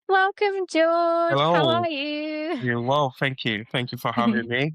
Welcome, George. How Hello. are you? Yeah, well, thank you. Thank you for having me.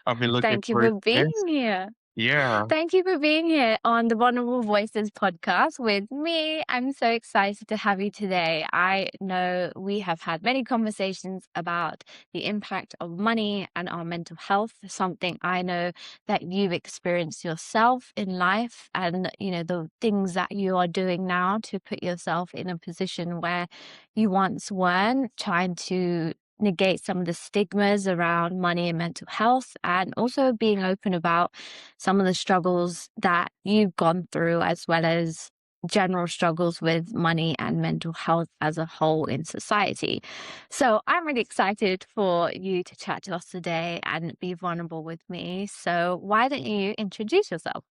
I've been looking Thank you forward for to being this. here. Yeah. Thank you for being here on the Vulnerable Voices podcast with me. I'm so excited to have you today. I know we have had many conversations about the impact of money and our mental health, something I know that you've experienced yourself in life, and the things that you are doing now to put yourself in a position where you once weren't, trying to negate some of the stigmas around money and mental health, and also being open about some of the struggles that you've gone through, as well as general struggles with money and mental health as a whole in society. So I'm really excited for you to chat to us today and be vulnerable with me. So why don't you introduce yourself?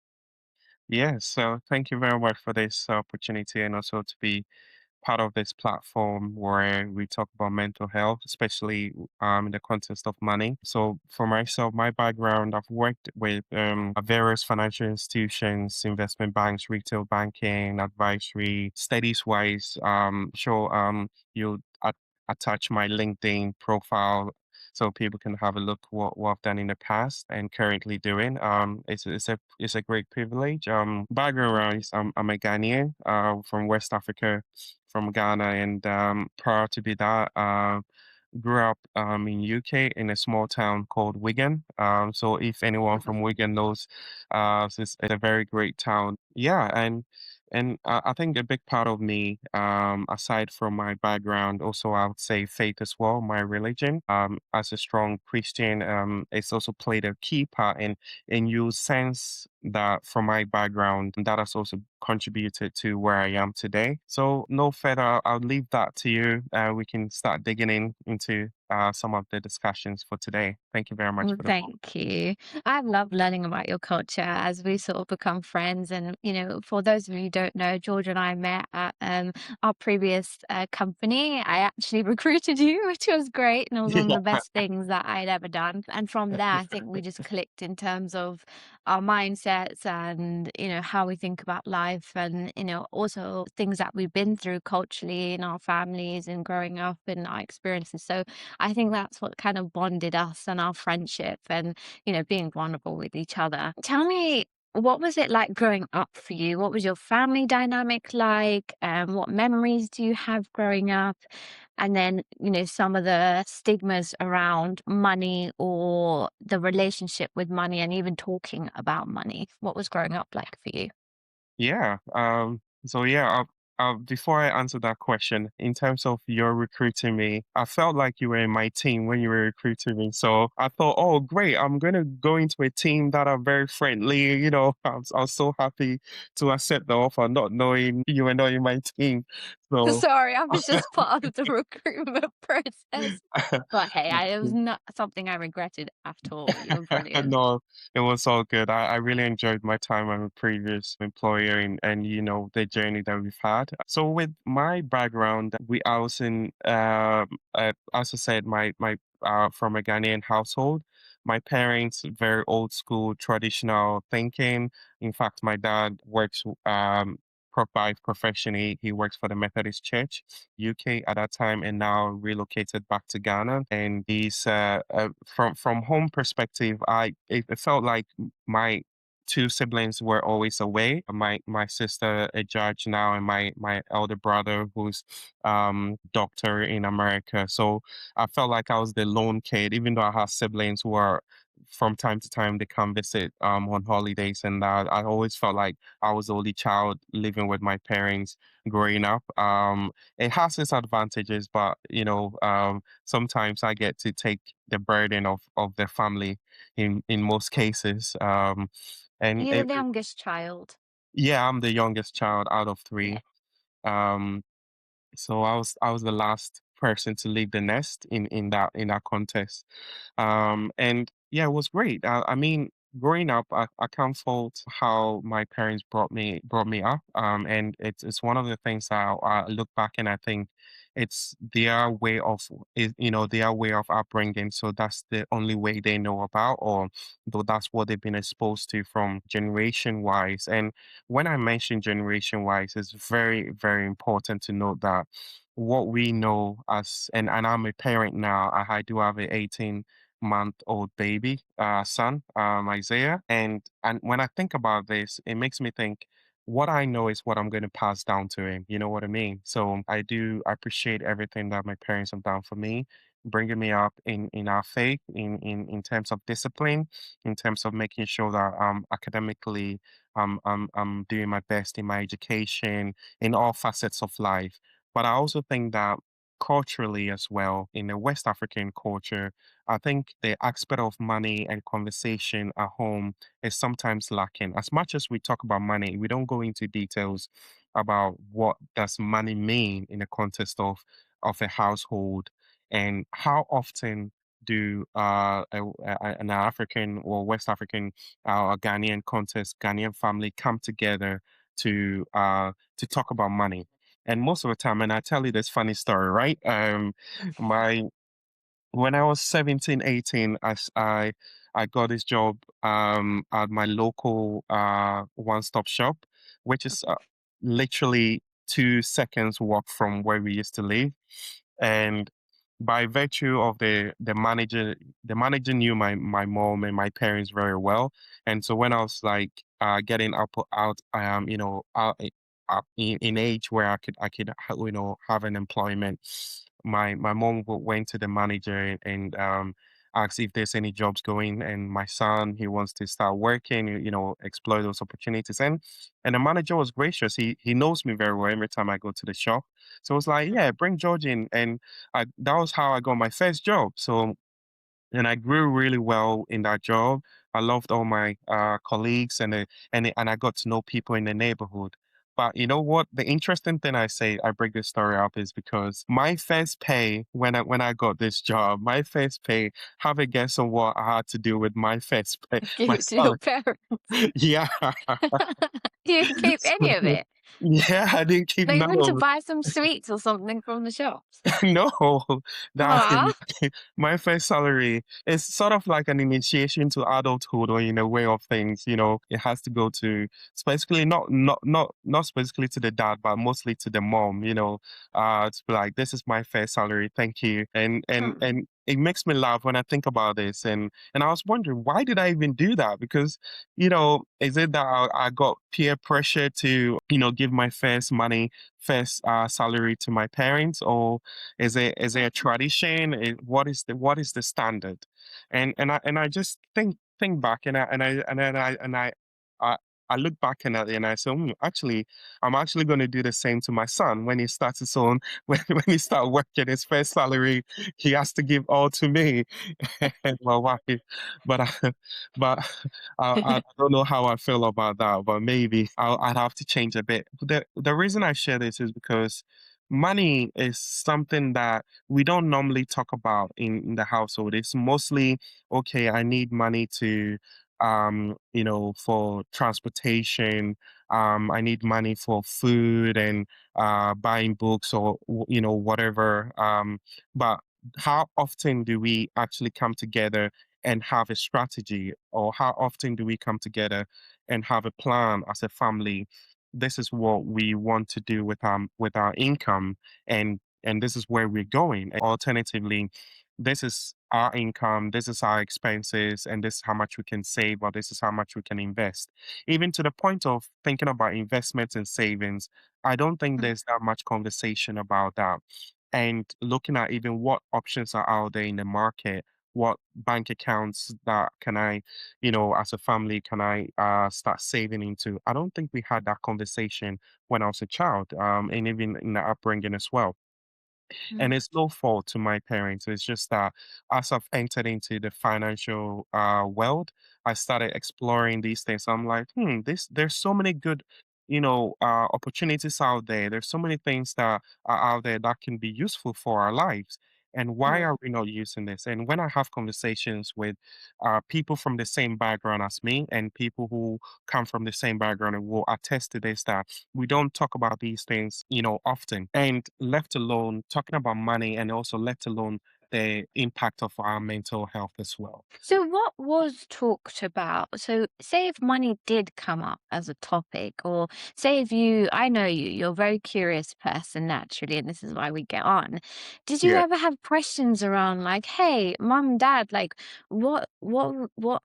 Yeah. So thank you very much for this opportunity and also to be part of this platform where we talk about mental health, especially in the context of money. So for myself, my background, I've worked with various financial institutions, investment banks, retail banking, advisory, studies wise. Sure, you'll attach my LinkedIn profile so people can have a look what I've done in the past and currently doing. It's a great privilege. Background is I'm a Ghanaian from West Africa, from Ghana, and prior to be that, grew up in UK in a small town called Wigan. So if anyone from Wigan knows, it's a very great town. Yeah, and I think a big part of me, aside from my background, also I would say faith as well, my religion. As a strong Christian, it's also played a key part in you sense that from my background, that has also contributed to where I am today. So no further, I'll leave that to you. We can start digging into some of the discussions for today. Thank you very much Well, for the call. thank you. I love learning about your culture as we sort of become friends. And, for those of you who don't know, George and I met at our previous company. I actually recruited you, which was great. And it was one of the best things that I'd ever done. And from there, I think we just clicked in terms of our mindsets and, how we think about life and, also things that we've been through culturally in our families and growing up and our experiences. So I think that's what kind of bonded us and our friendship and, being vulnerable with each other. Tell me, what was it like growing up for you? What was your family dynamic like? What memories do you have growing up? And then, some of the stigmas around money or the relationship with money and even talking about money. What was growing up like for you? Yeah. So yeah, before I answer that question, in terms of your recruiting me, I felt like you were in my team when you were recruiting me. So I thought, oh, great, I'm gonna go into a team that are very friendly. I was so happy to accept the offer, not knowing you were not in my team. So Sorry, I was just part of the recruitment process. But hey, it was not something I regretted at all. You were brilliant. No, it was all good. I really enjoyed my time at my previous employer and the journey that we've had. So with my background, I was in as I said, my from a Ghanaian household. My parents very old school traditional thinking. In fact, my dad works by profession. He works for the Methodist Church UK at that time and now relocated back to Ghana. And he's from home perspective, it felt like my two siblings were always away. My sister, a judge now, and my elder brother, who's doctor in America. So I felt like I was the lone kid, even though I have siblings who are from time to time they come visit on holidays, and I always felt like I was the only child living with my parents growing up. It has its advantages, but sometimes I get to take the burden of the family in most cases. And You're the youngest child. yeah, I'm the youngest child out of Yeah. three. Um, so I was the last person to leave the nest in that context. And yeah, it was great. I mean, growing up, I can't fault how my parents brought me up. And it's one of the things that I look back and I think it's their way of their way of upbringing. So that's the only way they know about, or though that's what they've been exposed to from generation wise. And when I mention generation wise, it's very, very important to note that what we know as and I'm a parent now. I do have a 18-month-old baby, son, Isaiah. And when I think about this, it makes me think what I know is what I'm going to pass down to him. You know what I mean? So I do appreciate everything that my parents have done for me, bringing me up in our faith, in terms of discipline, in terms of making sure that academically I'm doing my best in my education, in all facets of life. But I also think that culturally as well, in the West African culture, I think the aspect of money and conversation at home is sometimes lacking. As much as we talk about money, we don't go into details about what does money mean in the context of a household, and how often do an African or West African or Ghanaian context, Ghanaian family come together to talk about money. And most of the time, and I tell you this funny story, right? My when I was 17, 18, I got this job at my local one-stop shop, which is literally 2 seconds walk from where we used to live. And by virtue of the manager knew my mom and my parents very well. And so when I was like getting out up in age where I could have an employment, my mom went to the manager and asked if there's any jobs going, and my son, he wants to start working, explore those opportunities. And the manager was gracious. He knows me very well every time I go to the shop. So I was like, yeah, bring George in. And that was how I got my first job. So, and I grew really well in that job. I loved all my colleagues, and I got to know people in the neighborhood. But you know what? The interesting thing I break this story up is because my first pay when I got this job, my first pay, have a guess on what I had to do with my first pay, Give my it to your salary. parents. Yeah. You didn't keep any of it. Yeah, I didn't keep Not none even to of. buy some sweets or something from the shops. No, that Aw. my first salary is sort of like an initiation to adulthood, or in a way of things. It has to go to specifically not specifically to the dad, but mostly to the mom. To be like, this is my first salary, thank you, and it makes me laugh when I think about this, and I was wondering why did I even do that? Because is it that I got peer pressure to give my first salary to my parents, or is it a tradition? What is the standard? And I just think back, I I look back and I say, actually, I'm actually going to do the same to my son when he starts his own when he start working his first salary, he has to give all to me and my wife. But but I don't know how I feel about that. But maybe I'd have to change a bit. The reason I share this is because money is something that we don't normally talk about in the household. It's mostly, okay, I need money to for transportation. I need money for food and buying books, or whatever. But how often do we actually come together and have a strategy, or how often do we come together and have a plan as a family? This is what we want to do with our income, and this is where we're going. Alternatively, this is our income, this is our expenses, and this is how much we can save, or this is how much we can invest. Even to the point of thinking about investments and savings, I don't think there's that much conversation about that. And looking at even what options are out there in the market, what bank accounts that can I, as a family, can I start saving into? I don't think we had that conversation when I was a child, and even in the upbringing as well. And Mm, it's no fault to my parents. It's just that as I've entered into the financial world, I started exploring these things. I'm like, there's so many good, opportunities out there. There's so many things that are out there that can be useful for our lives. And why Mm. are we not using this? And when I have conversations with people from the same background as me and people who come from the same background and will attest to this, that we don't talk about these things, often. And left alone talking about money, and also left alone the impact of our mental health as well. So what was talked about? So say if money did come up as a topic, or say if I know you're a very curious person naturally, and this is why we get on. Did you Yeah. ever have questions around like, hey, mom, dad, like what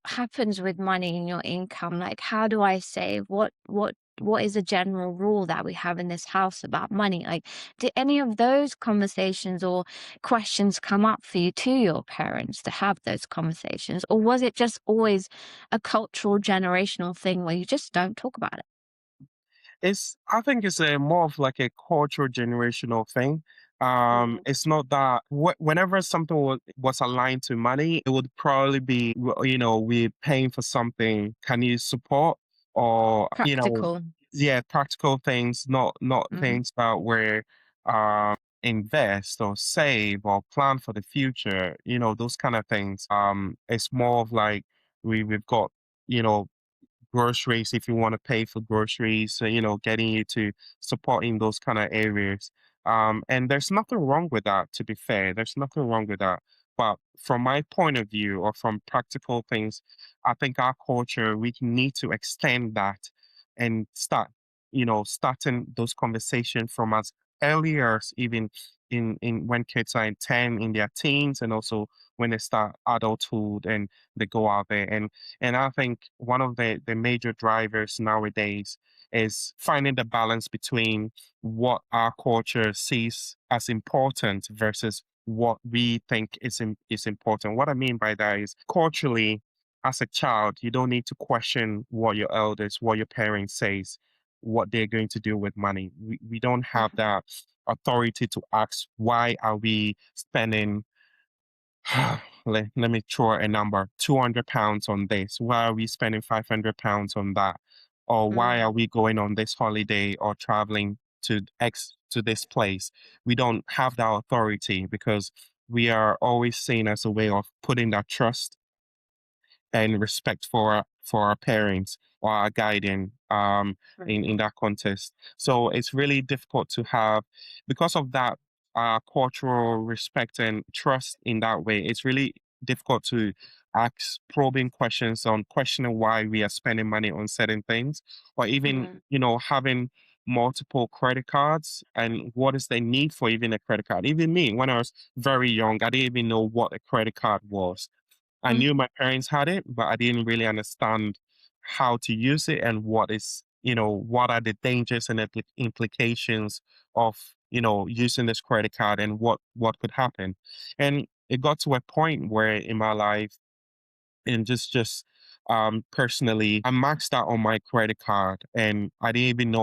happens with money in your income? Like how do I save? What is a general rule that we have in this house about money? Like, did any of those conversations or questions come up for you to your parents to have those conversations? Or was it just always a cultural, generational thing where you just don't talk about it? I think it's a more of like a cultural generational thing. Mm. It's not that whenever something was aligned to money, it would probably be, we're paying for something. Can you support? Or, Practical. yeah, practical things, not Mm. things that were invest or save or plan for the future, those kind of things. It's more of like we've got, you know, groceries if you want to pay for groceries, so, getting you to supporting those kind of areas. And there's nothing wrong with that, to be fair. There's nothing wrong with that. But from my point of view, or from practical things, I think our culture, we need to extend that and starting those conversations from as early as even in when kids are in their teens, and also when they start adulthood and they go out there. And I think one of the major drivers nowadays is finding the balance between what our culture sees as important versus what we think is important. What I mean by that is, culturally, as a child, you don't need to question what your elders, what your parents says, what they're going to do with money. We don't have Mhm. that authority to ask, why are we spending let me throw a number, £200 on this. Why are we spending £500 on that? Or why Mm. are we going on this holiday or traveling to this place? We don't have that authority because we are always seen as a way of putting that trust and respect for our parents or our guiding in Mhm. that context. So it's really difficult to have, because of that cultural respect and trust in that way. It's really difficult to ask probing questions on questioning why we are spending money on certain things, or even Mm. having multiple credit cards, and what is the need for even a credit card. Even me, when I was very young, I didn't even know what a credit card was. I Mm. knew my parents had it, but I didn't really understand how to use it, and what are the dangers and implications of, using this credit card, and what could happen. And it got to a point where in my life, and just personally, I maxed out on my credit card, and I didn't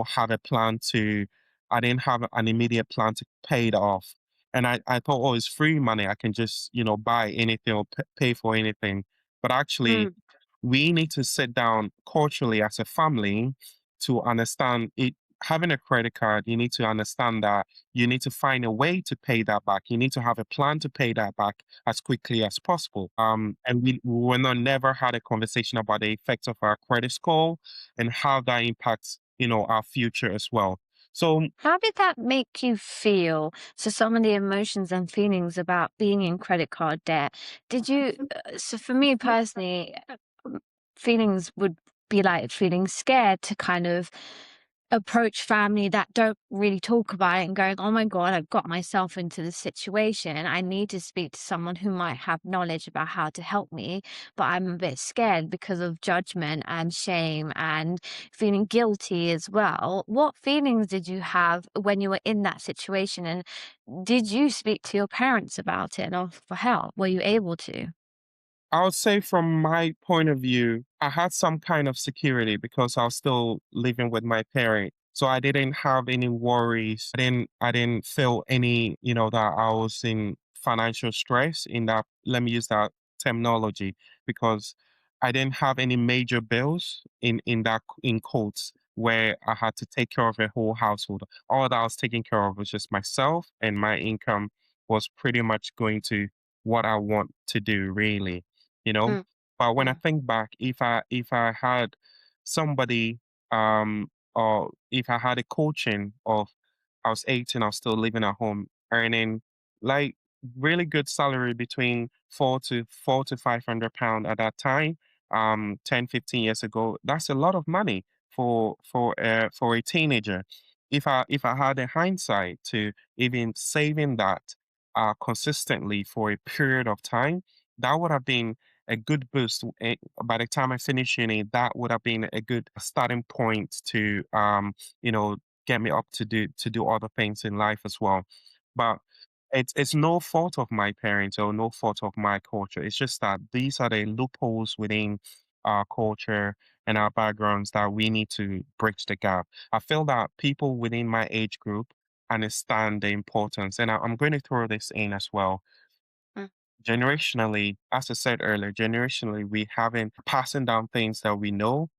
have an immediate plan to pay it off. And I thought, oh, it's free money, I can just buy anything or pay for anything. But actually, Mm. we need to sit down culturally as a family to understand it. Having a credit card, you need to understand that you need to find a way to pay that back. You need to have a plan to pay that back as quickly as possible. And we were not never had a conversation about the effects of our credit score and how that impacts, our future as well. So How did that make you feel? So some of the emotions and feelings about being in credit card debt. Did you so for me personally, feelings would be like feeling scared to kind of approach family that don't really talk about it and going, "Oh my God, I've got myself into this situation. I need to speak to someone who might have knowledge about how to help me." But I'm a bit scared because of judgment and shame and feeling guilty as well. What feelings did you have when you were in that situation? And did you speak to your parents about it and ask for help? Were you able to? I would say, from my point of view, I had some kind of security because I was still living with my parent. So I didn't have any worries. I didn't feel any, that I was in financial stress, in that, let me use that terminology, because I didn't have any major bills in quotes, where I had to take care of a whole household. All that I was taking care of was just myself and my income, was pretty much going to what I want to do really, you know? mm, But when I mm, think back, if I had somebody or if I had a coaching of I was 18, I was still living at home, earning like really good salary between four to 500 pound at that time, 10, 15 years ago. That's a lot of money for a teenager. If I had a hindsight to even saving that consistently for a period of time, that would have been a good boost. By the time I finish uni, that would have been a good starting point to you know, get me up to do other things in life as well. But it's no fault of my parents or no fault of my culture. It's just that these are the loopholes within our culture and our backgrounds that we need to bridge the gap. I feel that people within my age group understand the importance, and I'm going to throw this in as well. mm, Generationally, as I said earlier, generationally, we haven't passing down things that we know,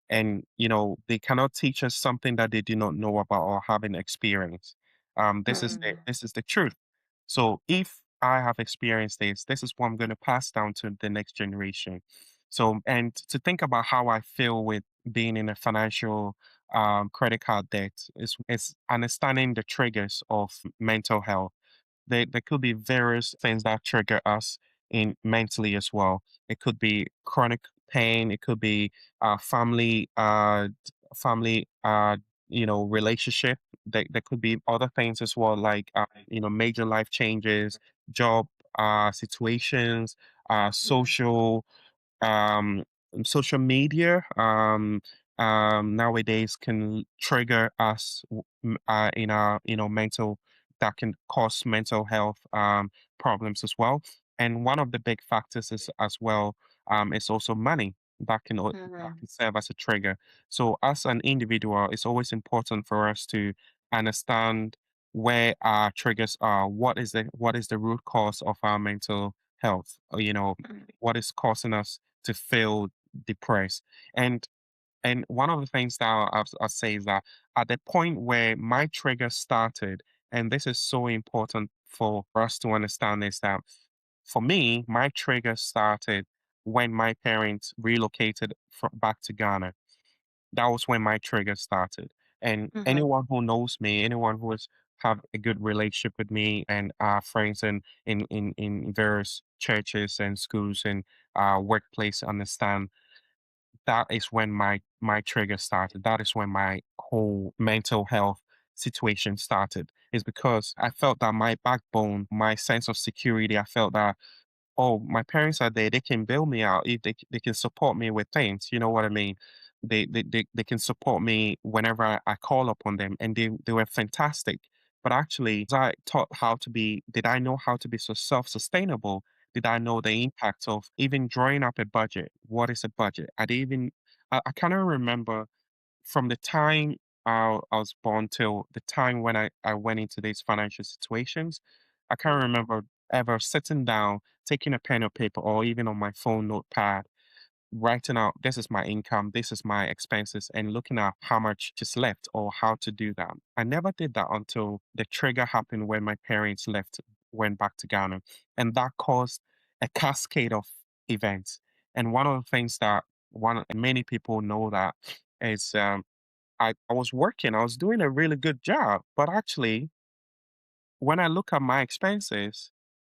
and they cannot teach us something that they do not know about or haven't experienced. This is the mm, this is the truth. So if I have experienced this, this is what I'm going to pass down to the next generation. So, and to think about how I feel with being in a financial credit card debt is understanding the triggers of mental health. There could be various things that trigger us in mentally as well. It could be chronic pain. It could be family, relationship. There could be other things as well, like major life changes, job situations, mm, um, social media nowadays can trigger us in our mental that can cause mental health problems as well. And one of the big factors is as well is also money that mm, can serve as a trigger. So as an individual, it's always important for us to understand where our triggers are. What is the root cause of our mental health? mm, What is causing us to feel depressed. And one of the things that I'll say is that at the point where my trigger started, and this is so important for us to understand, is that for me, my trigger started when my parents relocated back to Ghana. That was when my trigger started. And mhm, anyone who knows me, anyone who has have a good relationship with me and friends in various churches and schools and workplace understand that is when my trigger started. That is when my whole mental health situation started. Is because I felt that my backbone, my sense of security, I felt that, oh, my parents are there. They can bail me out. If they can support me with things. You know what I mean? They can support me whenever I call upon them, and they were fantastic. But actually, as I taught how to be, did I know how to be so self-sustainable? Did I know the impact of even drawing up a budget? What is a budget? I kind of remember from the time I was born till the time when I went into these financial situations. I can't mm, remember ever sitting down, taking a pen or paper, or even on my phone notepad, writing out this is my income, this is my expenses, and looking at how much is left or how to do that. I never did that until the trigger happened when my parents went back to Ghana. And that caused a cascade of events. And one of the things that many people know that is I was working, I was doing a really good job, but actually when I look at my expenses,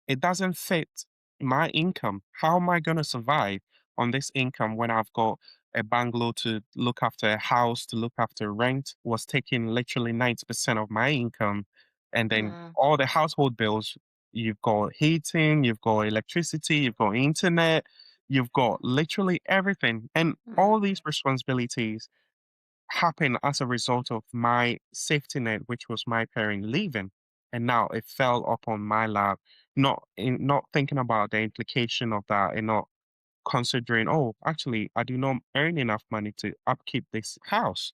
it doesn't fit my income. How am I going to survive on this income when I've got a bungalow to look after, a house to look after, rent was taking literally 90% of my income. And then mm, all the household bills, you've got heating, you've got electricity, you've got internet, you've got literally everything. And mm, all these responsibilities happened as a result of my safety net, which was my parent leaving. And now it fell upon my lap, not thinking about the implication of that and not considering, oh, actually, I do not earn enough money to upkeep this house.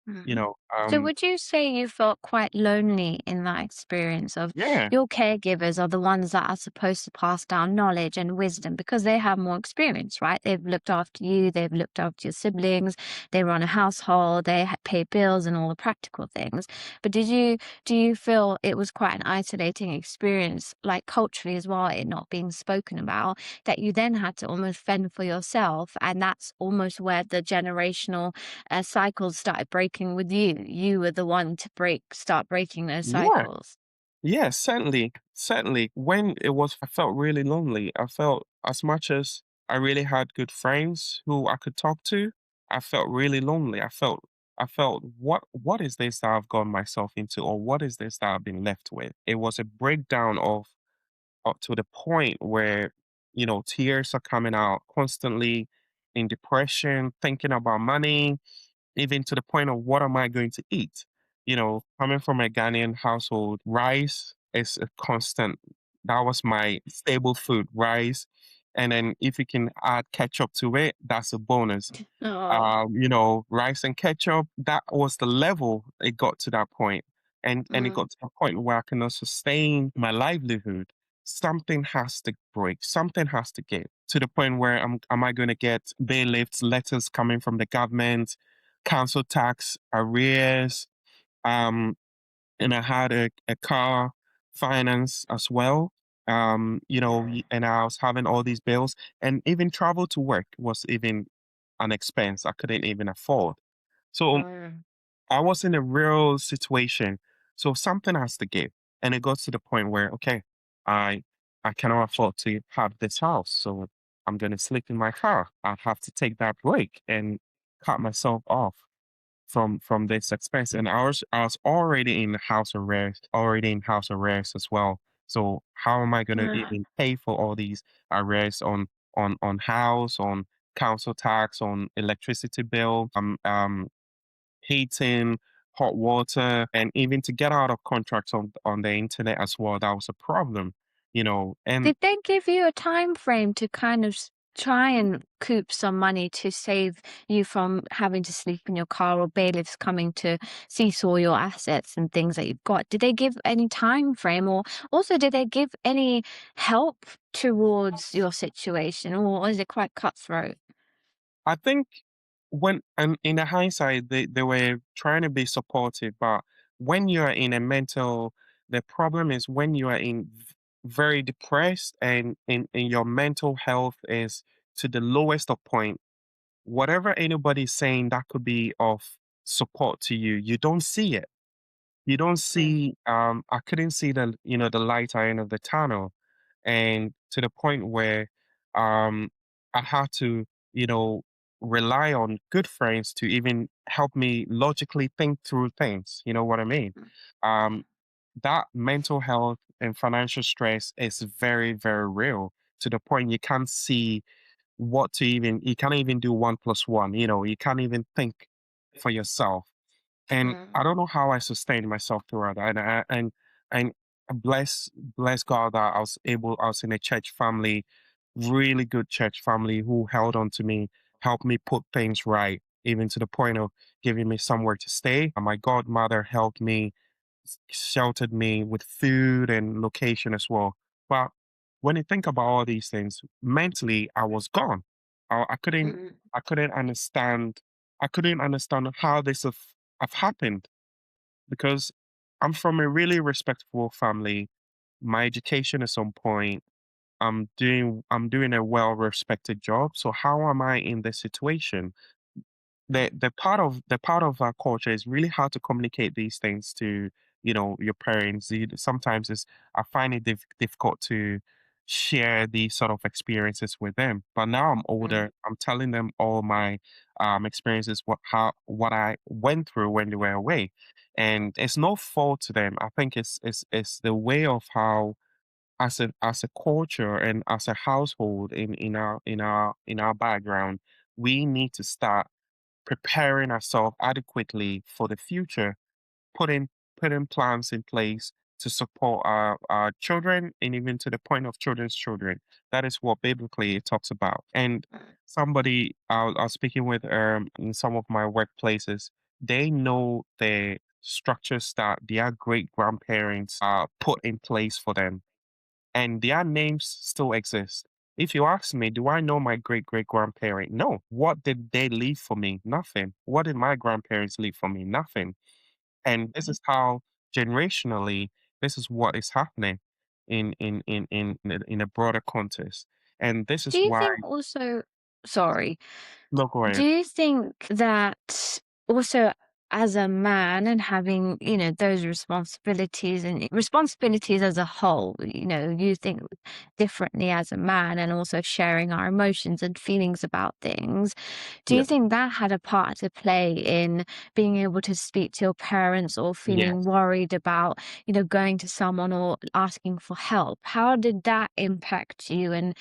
mm. So Um, would you say you felt quite lonely in that experience of yeah, your caregivers are the ones that are supposed to pass down knowledge and wisdom because they have more experience, right? They've looked after you, they've looked after your siblings, they run a household, pay bills and all the practical things. But do you feel it was quite an isolating experience, like culturally as well, it not being spoken about, that you then had to almost fend for yourself, and that's almost where the generational cycles started breaking with you. You were the one to start breaking those yeah, cycles. yeah, certainly, certainly. When it was, I felt really lonely. I felt as much as I really had good friends who I could talk to, I felt really lonely. I felt, what is this that I've gotten myself into, or what is this that I've been left with? It was a breakdown of up to the point where, tears are coming out constantly, in depression, thinking about money, even to the point of what am I going to eat? Coming from a Ghanaian household, rice is a constant. That was my stable food, rice. And then if you can add ketchup to it, that's a bonus. Oh. Rice and ketchup, that was the level it got to that point. And it Mm. got to a point where I cannot sustain my livelihood. Something has to break, something has to give to the point where am I going to get bailiffs, letters coming from the government, council tax, arrears, um, and I had a car finance as well. And I was having all these bills, and even travel to work was even an expense I couldn't even afford. So Mm. I was in a real situation. So something has to give. And it got to the point where, okay, I I cannot afford to have this house. So I'm gonna sleep in my car. I have to take that break and cut myself off from this expense. And I was already in house arrest as well. So how am I gonna Yeah. even pay for all these arrests on house, on council tax, on electricity bill, heating, hot water, and even to get out of contracts on the internet as well? That was a problem. And Did they give you a time frame to kind of try and coop some money to save you from having to sleep in your car or bailiffs coming to seesaw your assets and things that you've got? Did they give any time frame, or also did they give any help towards your situation, or is it quite cutthroat? I think when and in the hindsight, they were trying to be supportive, but when you are in a mental, the problem is when you are very depressed and your mental health is to the lowest of point, whatever anybody's saying that could be of support to you, you don't see it. You don't Mm, see, I couldn't see the light at the end of the tunnel. And to the point where I had to, you know, rely on good friends to even help me logically think through things. You know what I mean? mm, Um, that mental health and financial stress is very, very real to the point you can't see you can't even do one plus one, you can't even think for yourself. And mm, I don't know how I sustained myself throughout that. And bless God that I was in a church family, really good church family who held on to me, helped me put things right, even to the point of giving me somewhere to stay. And my godmother helped me, sheltered me with food and location as well. But when you think about all these things, mentally I was gone. I couldn't mm, I couldn't understand I couldn't understand how this have happened because I'm from a really respectable family. My education is on point. I'm doing a well respected job. So how am I in this situation? The part of our culture is really hard to communicate these things to your parents. Sometimes I find it difficult to share these sort of experiences with them. But now I'm mm, older, I'm telling them all my experiences, what I went through when they were away, and it's no fault to them. I think it's the way of how, as a culture and as a household, in our background, we need to start preparing ourselves adequately for the future, putting putting plans in place to support our children and even to the point of children's children. That is what biblically it talks about. And mm, somebody I was speaking with in some of my workplaces, they know the structures that their great grandparents put in place for them, and their names still exist. If you ask me, do I know my great great grandparent? No. What did they leave for me? Nothing. What did my grandparents leave for me? Nothing. And this is how generationally, this is what is happening in a broader context. And this Do is you why think also, sorry, look do ahead. you think that also as a man and having, those responsibilities and responsibilities as a whole, you think differently as a man and also sharing our emotions and feelings about things. Do Yeah. you think that had a part to play in being able to speak to your parents or feeling Yes. worried about, going to someone or asking for help? How did that impact you and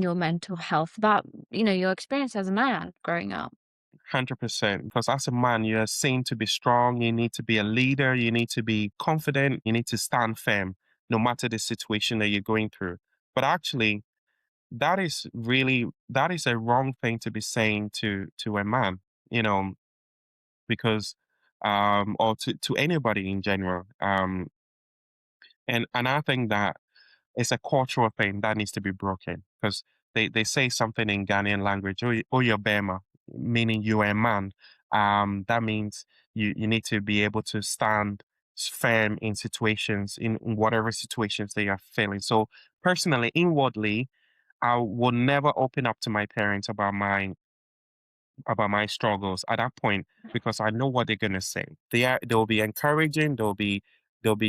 your mental health about, your experience as a man growing up? 100%. Because as a man, you're seen to be strong. You need to be a leader. You need to be confident. You need to stand firm no matter the situation that you're going through. But actually, that is a wrong thing to be saying to a man, you know, because or to anybody in general. And I think that it's a cultural thing that needs to be broken because they say something in Ghanaian language, oh, you're Bema, meaning you are a man. That means you need to be able to stand firm in situations, in whatever situations they are feeling. So personally, inwardly, I will never open up to my parents about my struggles at that point because I know what they're gonna say. They'll be encouraging, they'll be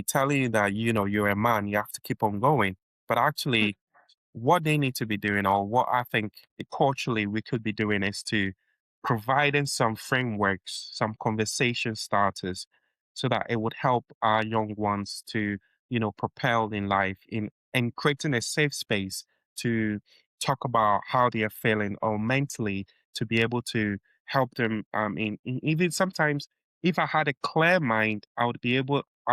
telling you that you're a man, you have to keep on going. But actually what they need to be doing, or what I think culturally we could be doing, is to providing some frameworks, some conversation starters, so that it would help our young ones to, propel in life in and creating a safe space to talk about how they are feeling or mentally to be able to help them in even sometimes if I had a clear mind, I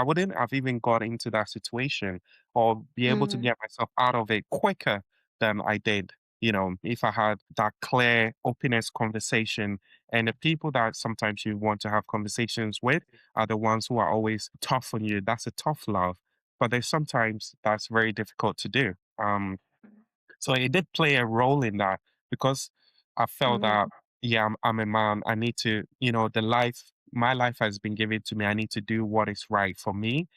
wouldn't have even got into that situation or be able to Mm, get myself out of it quicker than I did. If I had that clear openness conversation, and the people that sometimes you want to have conversations with are the ones who are always tough on you. That's a tough love. But there's sometimes that's very difficult to do. So it did play a role in that because I felt mm, that, yeah, I'm a man. I need to, my life has been given to me. I need to do what is right for me.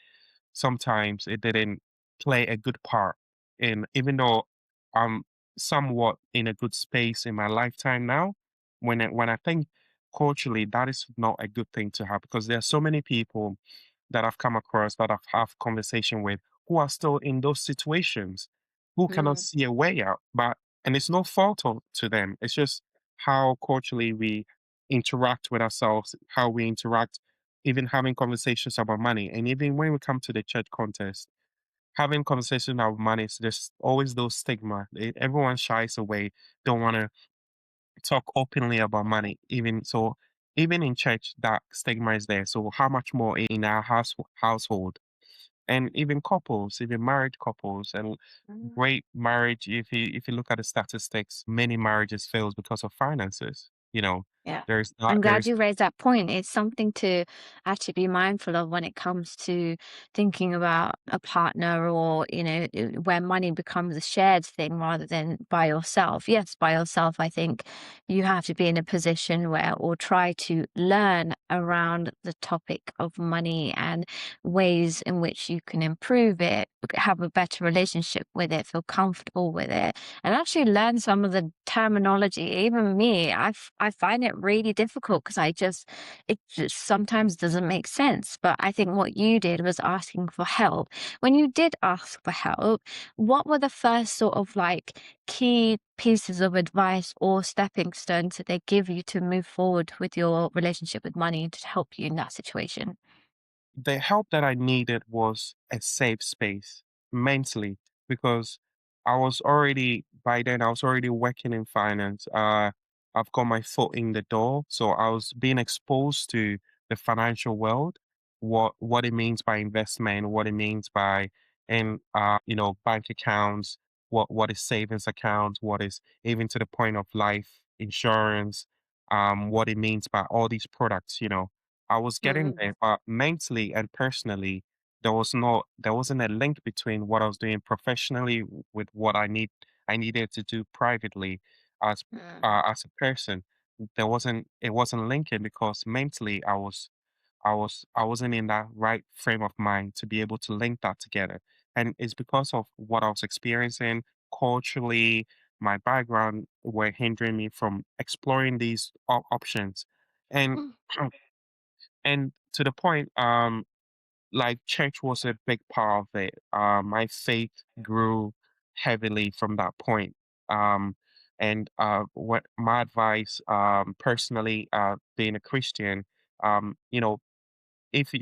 Sometimes it didn't play a good part in, even though I'm somewhat in a good space in my lifetime now, when I think culturally that is not a good thing to have because there are so many people that I've come across that I've had conversation with who are still in those situations, who cannot mm, see a way out. And it's no fault to them. It's just how culturally we interact with ourselves, how we interact, even having conversations about money. And even when we come to the church context, having conversations about money, there's always those stigma. Everyone shies away, don't want to talk openly about money. Even in church, that stigma is there. So how much more in our household? And even couples, even married couples, and mm. great marriage. If you look at the statistics, many marriages fails because of finances. Yeah. There's I'm not glad there's you raised that point. It's something to actually be mindful of when it comes to thinking about a partner or, where money becomes a shared thing rather than by yourself. Yes, by yourself, I think you have to be in a position where or try to learn around the topic of money and ways in which you can improve it, have a better relationship with it, feel comfortable with it and actually learn some of the terminology. Even me, I find it really difficult because it just sometimes doesn't make sense. But I think what you did was asking for help. When you did ask for help, what were the first sort of like key pieces of advice or stepping stones that they give you to move forward with your relationship with money to help you in that situation? the help that I needed was a safe space mentally because by then I was already working in finance. I've got my foot in the door. So I was being exposed to the financial world, what it means by investment, what it means by bank accounts, what is savings accounts, what is even to the point of life insurance, what it means by all these products. I was getting Mm, there, but mentally and personally, there wasn't a link between what I was doing professionally with what I needed to do privately as mm, as a person. It wasn't linking because mentally I wasn't in that right frame of mind to be able to link that together. And it's because of what I was experiencing culturally, my background were hindering me from exploring these options. And mm, and to the point, like church was a big part of it. My faith grew heavily from that point. What my advice, personally, being a Christian, you know, if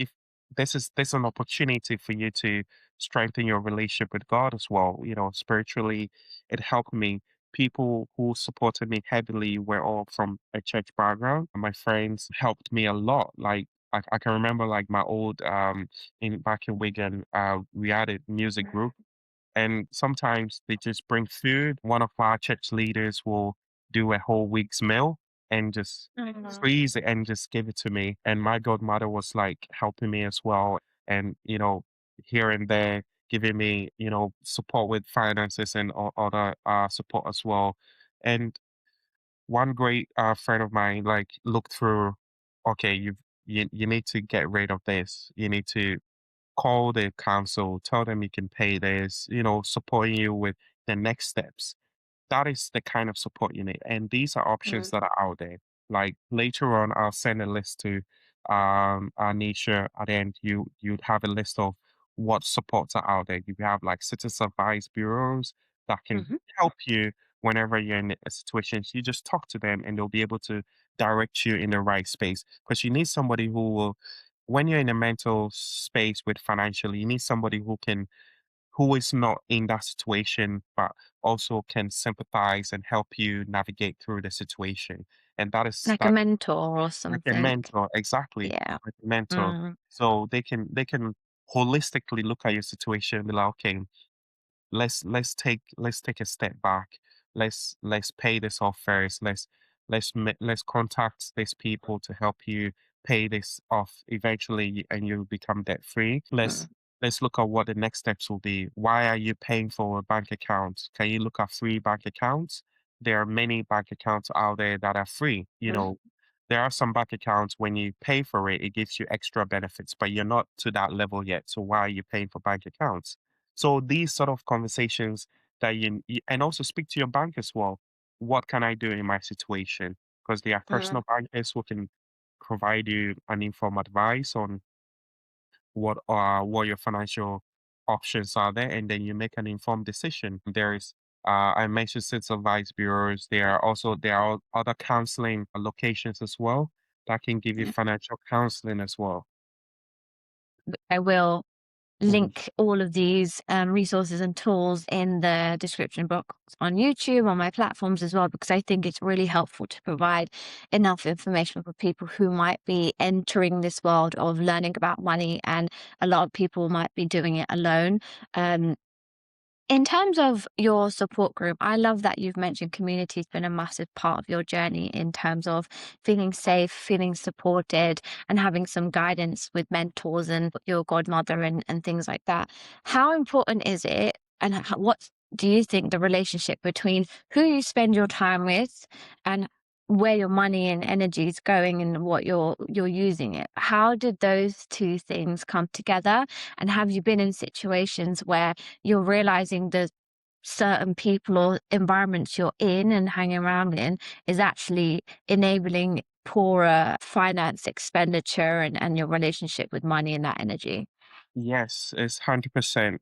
this is an opportunity for you to strengthen your relationship with God as well. You know, spiritually, it helped me. People who supported me heavily were all from a church background. My friends helped me a lot. Like I can remember like my old in back in Wigan, we had a music group and sometimes they just bring food. One of our church leaders will do a whole week's meal and just mm, freeze it and just give it to me. And my godmother was like helping me as well. And, you know, here and there, giving me, you know, support with finances and other support as well. And one great friend of mine, like, looked through, okay, you need to get rid of this. You need to call the council, tell them you can pay this, you know, supporting you with the next steps. That is the kind of support you need. And these are options mm, that are out there. Like later on, I'll send a list to Anisha, and then you'd have a list of what supports are out there. You have like citizen advice bureaus that can mhm, help you whenever you're in a situation. You just talk to them and they'll be able to direct you in the right space. Because you need somebody who will, when you're in a mental space with financially, you need somebody who is not in that situation, but also can sympathize and help you navigate through the situation. And like a that mentor or like a something. mentor, exactly, Yeah. like a mentor. Mm, So they can holistically look at your situation and be like, okay, let's take a step back. Let's pay this off first. Let's contact these people to help you pay this off eventually, and you'll become debt free. mm, Let's look at what the next steps will be. Why are you paying for a bank account? Can you look at free bank accounts? There are many bank accounts out there that are free. You mm, know, there are some bank accounts when you pay for it, it gives you extra benefits, but you're not to that level yet. So why are you paying for bank accounts? So these sort of conversations that and also speak to your bank as well. What can I do in my situation? Because they are mm. personal bankers who can provide you an informed advice on what your financial options are there, and then you make an informed decision. There's I mentioned six advice bureaus. There are other counseling locations as well that can give you Yeah. financial counseling as well. I will Mhm. link all of these resources and tools in the description box on YouTube, on my platforms as well, because I think it's really helpful to provide enough information for people who might be entering this world of learning about money. And a lot of people might be doing it alone. Um, In terms of your support group, I love that you've mentioned community's been a massive part of your journey in terms of feeling safe, feeling supported, and having some guidance with mentors and your godmother and things like that. How important is it? And what do you think the relationship between who you spend your time with and where your money and energy is going and what you're using it? How did those two things come together? And have you been in situations where you're realizing the certain people or environments you're in and hanging around in is actually enabling poorer finance expenditure and your relationship with money and that energy. Yes, it's 100%.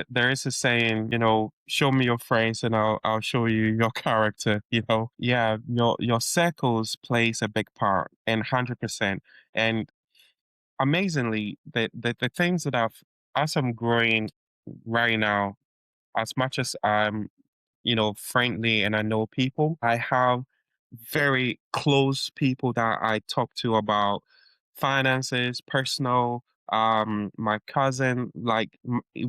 There is a saying, you know, show me your friends and I'll show you your character, you know. Yeah, your circles plays a big part and 100%. And amazingly, the things that as I'm growing right now, as much as I'm, you know, friendly and I know people, I have very close people that I talk to about finances, personal, my cousin, like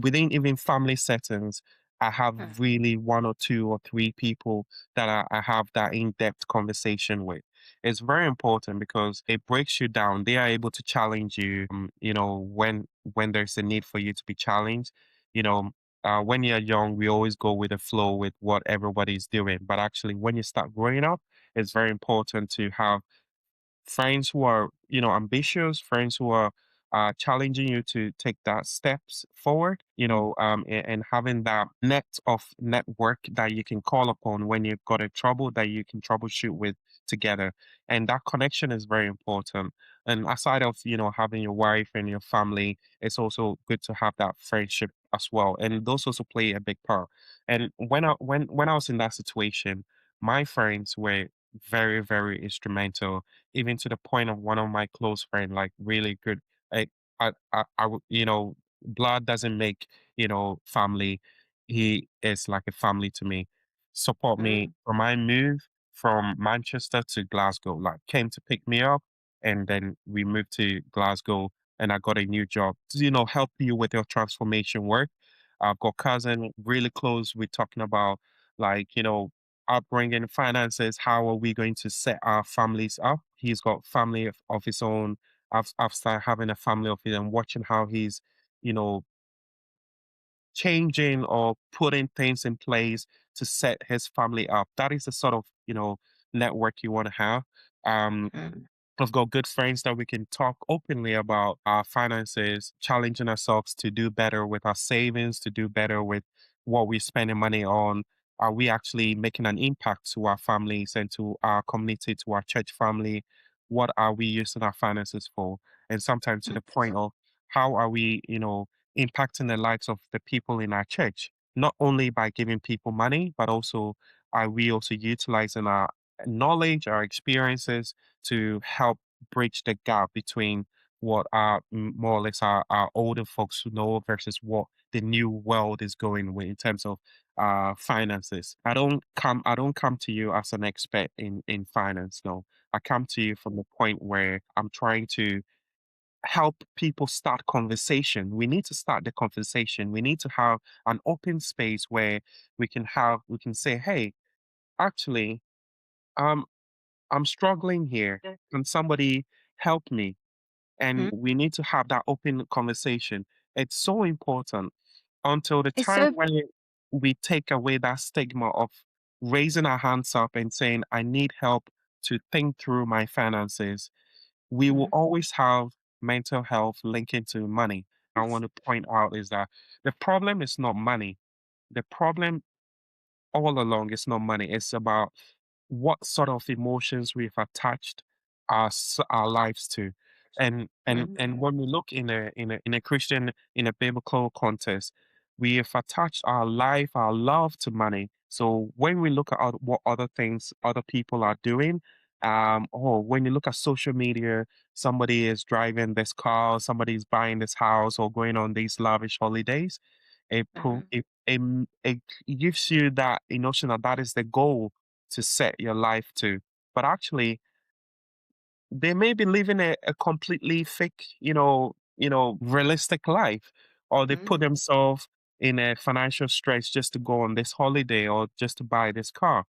within even family settings, I Mm, have really one or two or three people that I have that in-depth conversation with. It's very important because it breaks you down. They are able to challenge you, when there's a need for you to be challenged. You know, when you're young, we always go with the flow with what everybody's doing. But actually, when you start growing up, it's very important to have friends who are ambitious, friends who are challenging you to take that steps forward, and having that network that you can call upon when you've got a trouble that you can troubleshoot with together. And that connection is very important. And aside of having your wife and your family, it's also good to have that friendship as well, and those also play a big part. And when I was in that situation, my friends were very, very instrumental, even to the point of one of my close friend, like really good. I, blood doesn't make, family. He is like a family to me. Support me Mm, for my move from Manchester to Glasgow. Like came to pick me up, and then we moved to Glasgow, and I got a new job to, help you with your transformation work. I've got cousin really close. We're talking about like, upbringing, finances. How are we going to set our families up? He's got family of his own. I've started having a family of his own, watching how he's, you know, changing or putting things in place to set his family up. That is the sort of, network you want to have. Um, mm, I've got good friends that we can talk openly about our finances, challenging ourselves to do better with our savings, to do better with what we're spending money on. Are we actually making an impact to our families and to our community, to our church family? What are we using our finances for? And sometimes to mm, the point of how are we, impacting the lives of the people in our church? Not only by giving people money, but also are we also utilizing our knowledge, our experiences to help bridge the gap between what more or less our older folks know versus what the new world is going with in terms of finances. I don't come to you as an expert in finance. No, I come to you from the point where I'm trying to help people start conversation. We need to start the conversation. We need to have an open space where we can say, hey, actually, um I'm struggling here. Can somebody help me? And mm. we need to have that open conversation. It's so important until the It's time so when we take away that stigma of raising our hands up and saying, I need help to think through my finances. We will mm, always have mental health linking to money. I want to point out is that the problem is not money. The problem all along it's not money. It's about what sort of emotions we've attached our lives to. mm, And when we look in a Christian, in a biblical context, we have attached our life, our love to money. So when we look at what other things other people are doing, or when you look at social media, somebody is driving this car, somebody's buying this house, or going on these lavish holidays, mm, it gives you that notion that that is the goal to set your life to. But actually, they may be living a completely fake, realistic life, or they put mm. themselves in a financial stress just to go on this holiday or just to buy this car.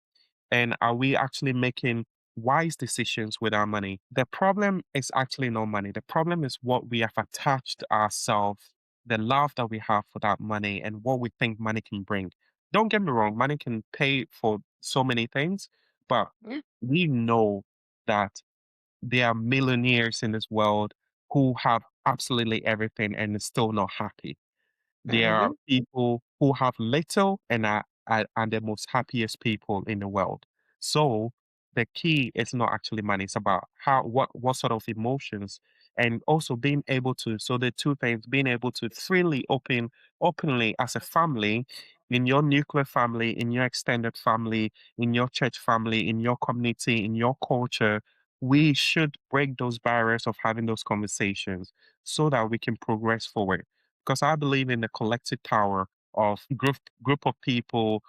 And are we actually making wise decisions with our money? The problem is actually no money. The problem is what we have attached ourselves, the love that we have for that money, and what we think money can bring. Don't get me wrong, money can pay for so many things, but Yeah. we know that there are millionaires in this world who have absolutely everything and is still not happy. There are Mhm. people who have little and are the most happiest people in the world. So the key is not actually money. It's about what sort of emotions, and also being able to. So the two things: being able to freely openly as a family, in your nuclear family, in your extended family, in your church family, in your community, in your culture. We should break those barriers of having those conversations so that we can progress forward, because I believe in the collective power of group of people,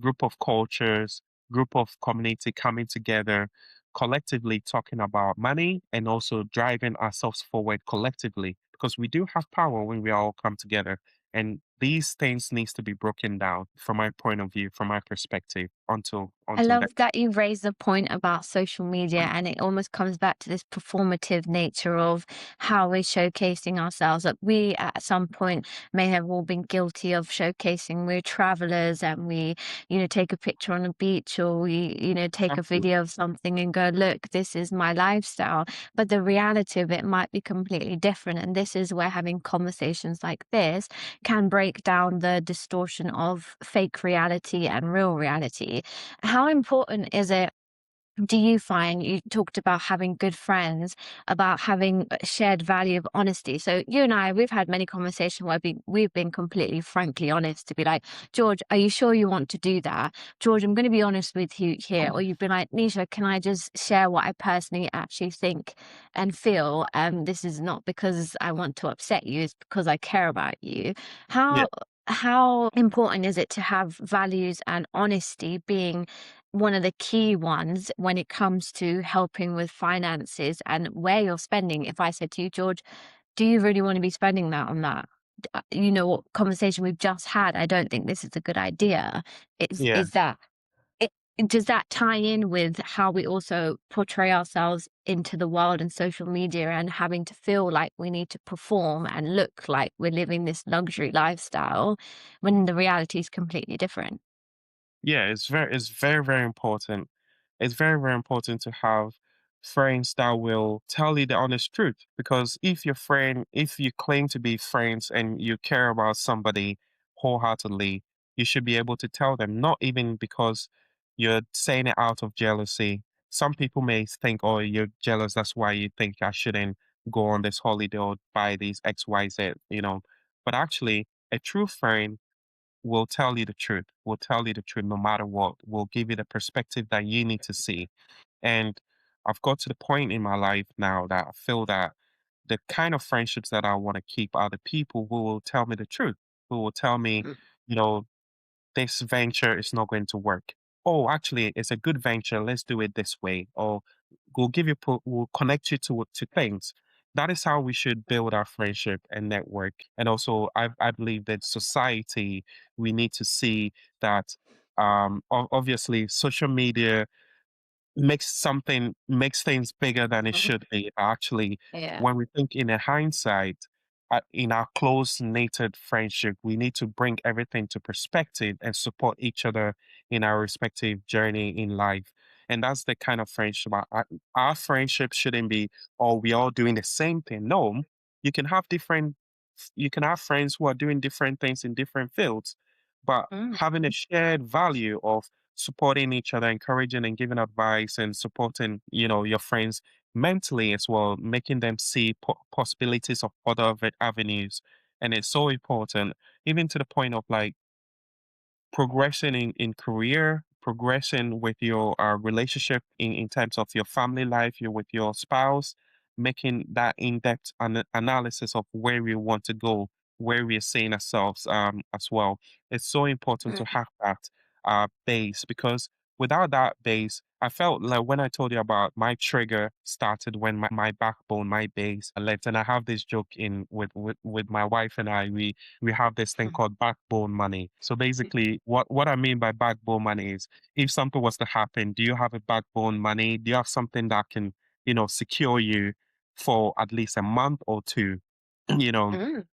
group of cultures, group of community coming together, collectively talking about money and also driving ourselves forward collectively, because we do have power when we all come together. And these things needs to be broken down from my point of view, from my perspective, until I until then. love that you raised the point about social media, and it almost comes back to this performative nature of how we're showcasing ourselves. That we, at some point, may have all been guilty of showcasing we're travelers and we, take a picture on a beach or we, take a Absolutely. video of something and go, look, this is my lifestyle. But the reality of it might be completely different. And this is where having conversations like this can break down the distortion of fake reality and real reality. How important is it, do you find, you talked about having good friends, about having a shared value of honesty. So you and I, we've had many conversations where we've been completely frankly honest to be like, George, are you sure you want to do that? George, I'm going to be honest with you here. Or you've been like, Nisha, can I just share what I personally actually think and feel? This is not because I want to upset you, it's because I care about you. Yeah. How important is it to have values and honesty being one of the key ones when it comes to helping with finances and where you're spending? If I said to you, George, do you really want to be spending that on that? What conversation we've just had, I don't think this is a good idea. Yeah. Is that it, does that tie in with how we also portray ourselves into the world and social media and having to feel like we need to perform and look like we're living this luxury lifestyle when the reality is completely different? Yeah, it's very, very important. It's very, very important to have friends that will tell you the honest truth. Because if you claim to be friends and you care about somebody wholeheartedly, you should be able to tell them, not even because you're saying it out of jealousy. Some people may think, oh, you're jealous, that's why you think I shouldn't go on this holiday or buy these XYZ. But actually, a true friend will tell you the truth, will tell you the truth no matter what, will give you the perspective that you need to see. And I've got to the point in my life now that I feel that the kind of friendships that I want to keep are the people who will tell me the truth, who will tell me, you know, this venture is not going to work. Oh, actually, it's a good venture. Let's do it this way. Or we'll connect you to things. That is how we should build our friendship and network. And also, I believe that society, we need to see that obviously social media makes things bigger than it should be. Actually, Yeah. when we think in a hindsight, in our close knitted friendship, we need to bring everything to perspective and support each other in our respective journey in life. And that's the kind of friendship. Our friendship shouldn't be, oh, we all doing the same thing. No, you can have different. You can have friends who are doing different things in different fields, but Mm. having a shared value of supporting each other, encouraging and giving advice and supporting, your friends mentally as well, making them see possibilities of other avenues. And it's so important, even to the point of like progression in career, progression with your relationship in terms of your family life, you with your spouse, making that in-depth analysis of where we want to go, where we are seeing ourselves as well. It's so important to Mm. have that base because without that base, I felt like when I told you about my trigger started when my backbone, my base left. And I have this joke in with my wife and I, we have this thing called backbone money. So basically, what I mean by backbone money is if something was to happen, do you have a backbone money? Do you have something that can, secure you for at least a month or two? You know, Mm.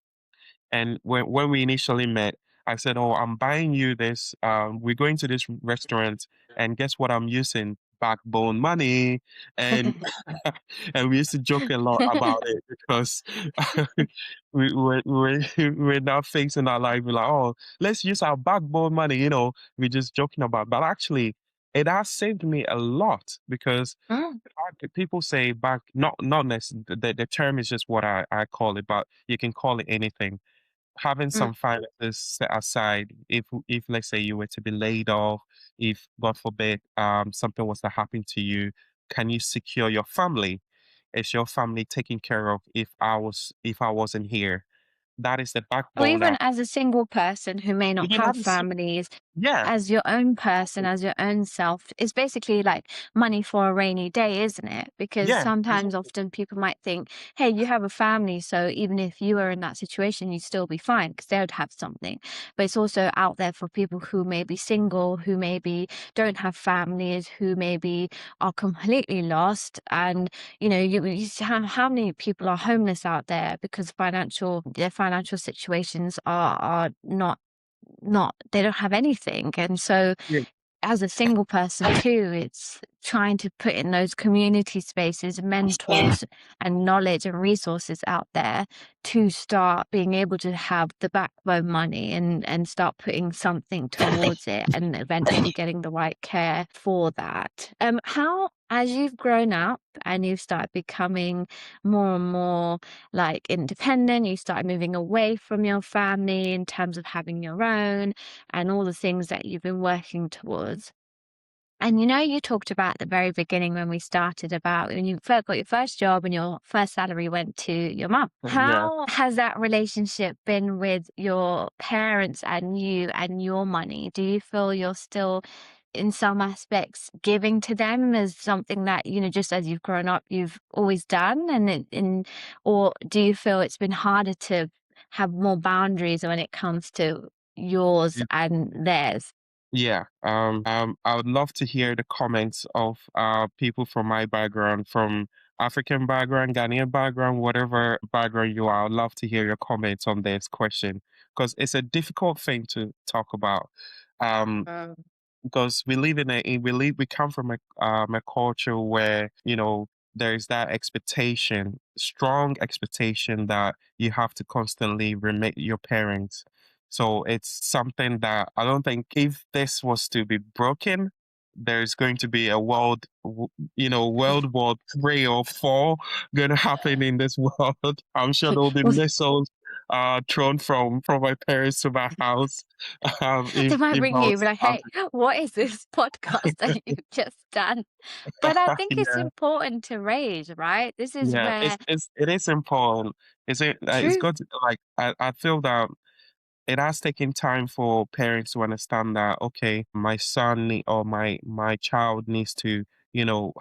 and when we initially met, I said, "Oh, I'm buying you this. We're going to this restaurant, and guess what? I'm using backbone money." And and we used to joke a lot about it because we're now facing our life. We're like, "Oh, let's use our backbone money." We're just joking about, but actually, it has saved me a lot because Mm. people say not necessarily the term is just what I call it, but you can call it anything having Mm. some finances set aside if let's say you were to be laid off, if God forbid something was to happen to you, can you secure your family? Is your family taken care of if I wasn't here? that is the Or backbone even that as a single person who may not even have have. families, Yeah, as your own person, exactly. as your own self, it's basically like money for a rainy day, isn't it? Because Yeah, sometimes, exactly. often people might think, hey, you have a family, so even if you were in that situation, you'd still be fine because they would have something. But it's also out there for people who may be single, who maybe don't have families, who maybe are completely lost. And, you see how many people are homeless out there because their financial situations are not they don't have anything, and so Yeah. as a single person too, it's trying to put in those community spaces, mentors and knowledge and resources out there to start being able to have the backbone money and start putting something towards it and eventually getting the right care for that. How, as you've grown up and you've started becoming more and more like independent, you started moving away from your family in terms of having your own and all the things that you've been working towards. And you talked about at the very beginning when we started about when you first got your first job and your first salary went to your mum. Yeah. How has that relationship been with your parents and you and your money? Do you feel you're still, in some aspects, giving to them as something that, just as you've grown up, you've always done? Or do you feel it's been harder to have more boundaries when it comes to yours and theirs? Yeah, I would love to hear the comments of people from my background, from African background, Ghanaian background, whatever background you are. I'd love to hear your comments on this question because it's a difficult thing to talk about. Um, because we live we come from a culture where there's that expectation, strong expectation that you have to constantly remit your parents. So it's something that I don't think if this was to be broken, there's going to be a World War III or IV going to happen in this world. I'm sure there'll be Well, missiles thrown from my parents to my house they might if I ring you, was be to like, have "Hey, what is this podcast that you've just done?" But I think it's yeah, important to raise, right? This is yeah. where It is important. It's truth. good. Like I feel that it has taken time for parents to understand that okay, my or my child needs to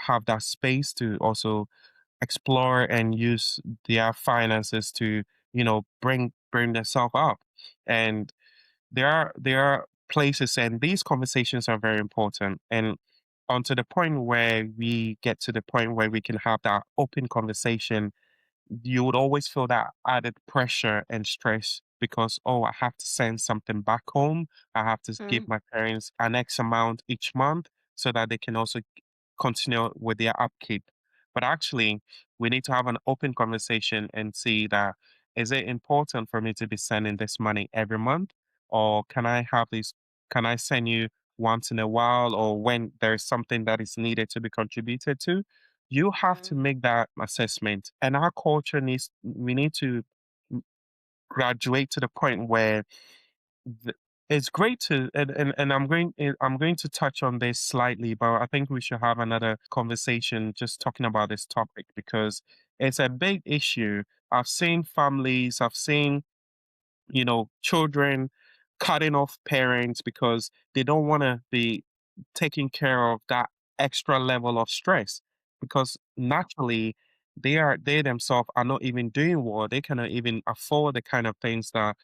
have that space to also explore and use their finances to bring themselves up. And there are places, and these conversations are very important. And onto the point where we get to the point where we can have that open conversation, you would always feel that added pressure and stress because, oh, I have to send something back home. I have to give Mm, my parents an X amount each month so that they can also continue with their upkeep. But actually, we need to have an open conversation and see that is it important for me to be sending this money every month? Or can I send you once in a while or when there's something that is needed to be contributed to? You have to mm, make that assessment. And our culture we need to graduate to the point where th- it's great to, and I'm going to touch on this slightly, but I think we should have another conversation just talking about this topic because it's a big issue. I've seen children cutting off parents because they don't want to be taking care of that extra level of stress because naturally they themselves are not even doing well. They cannot even afford the kind of things that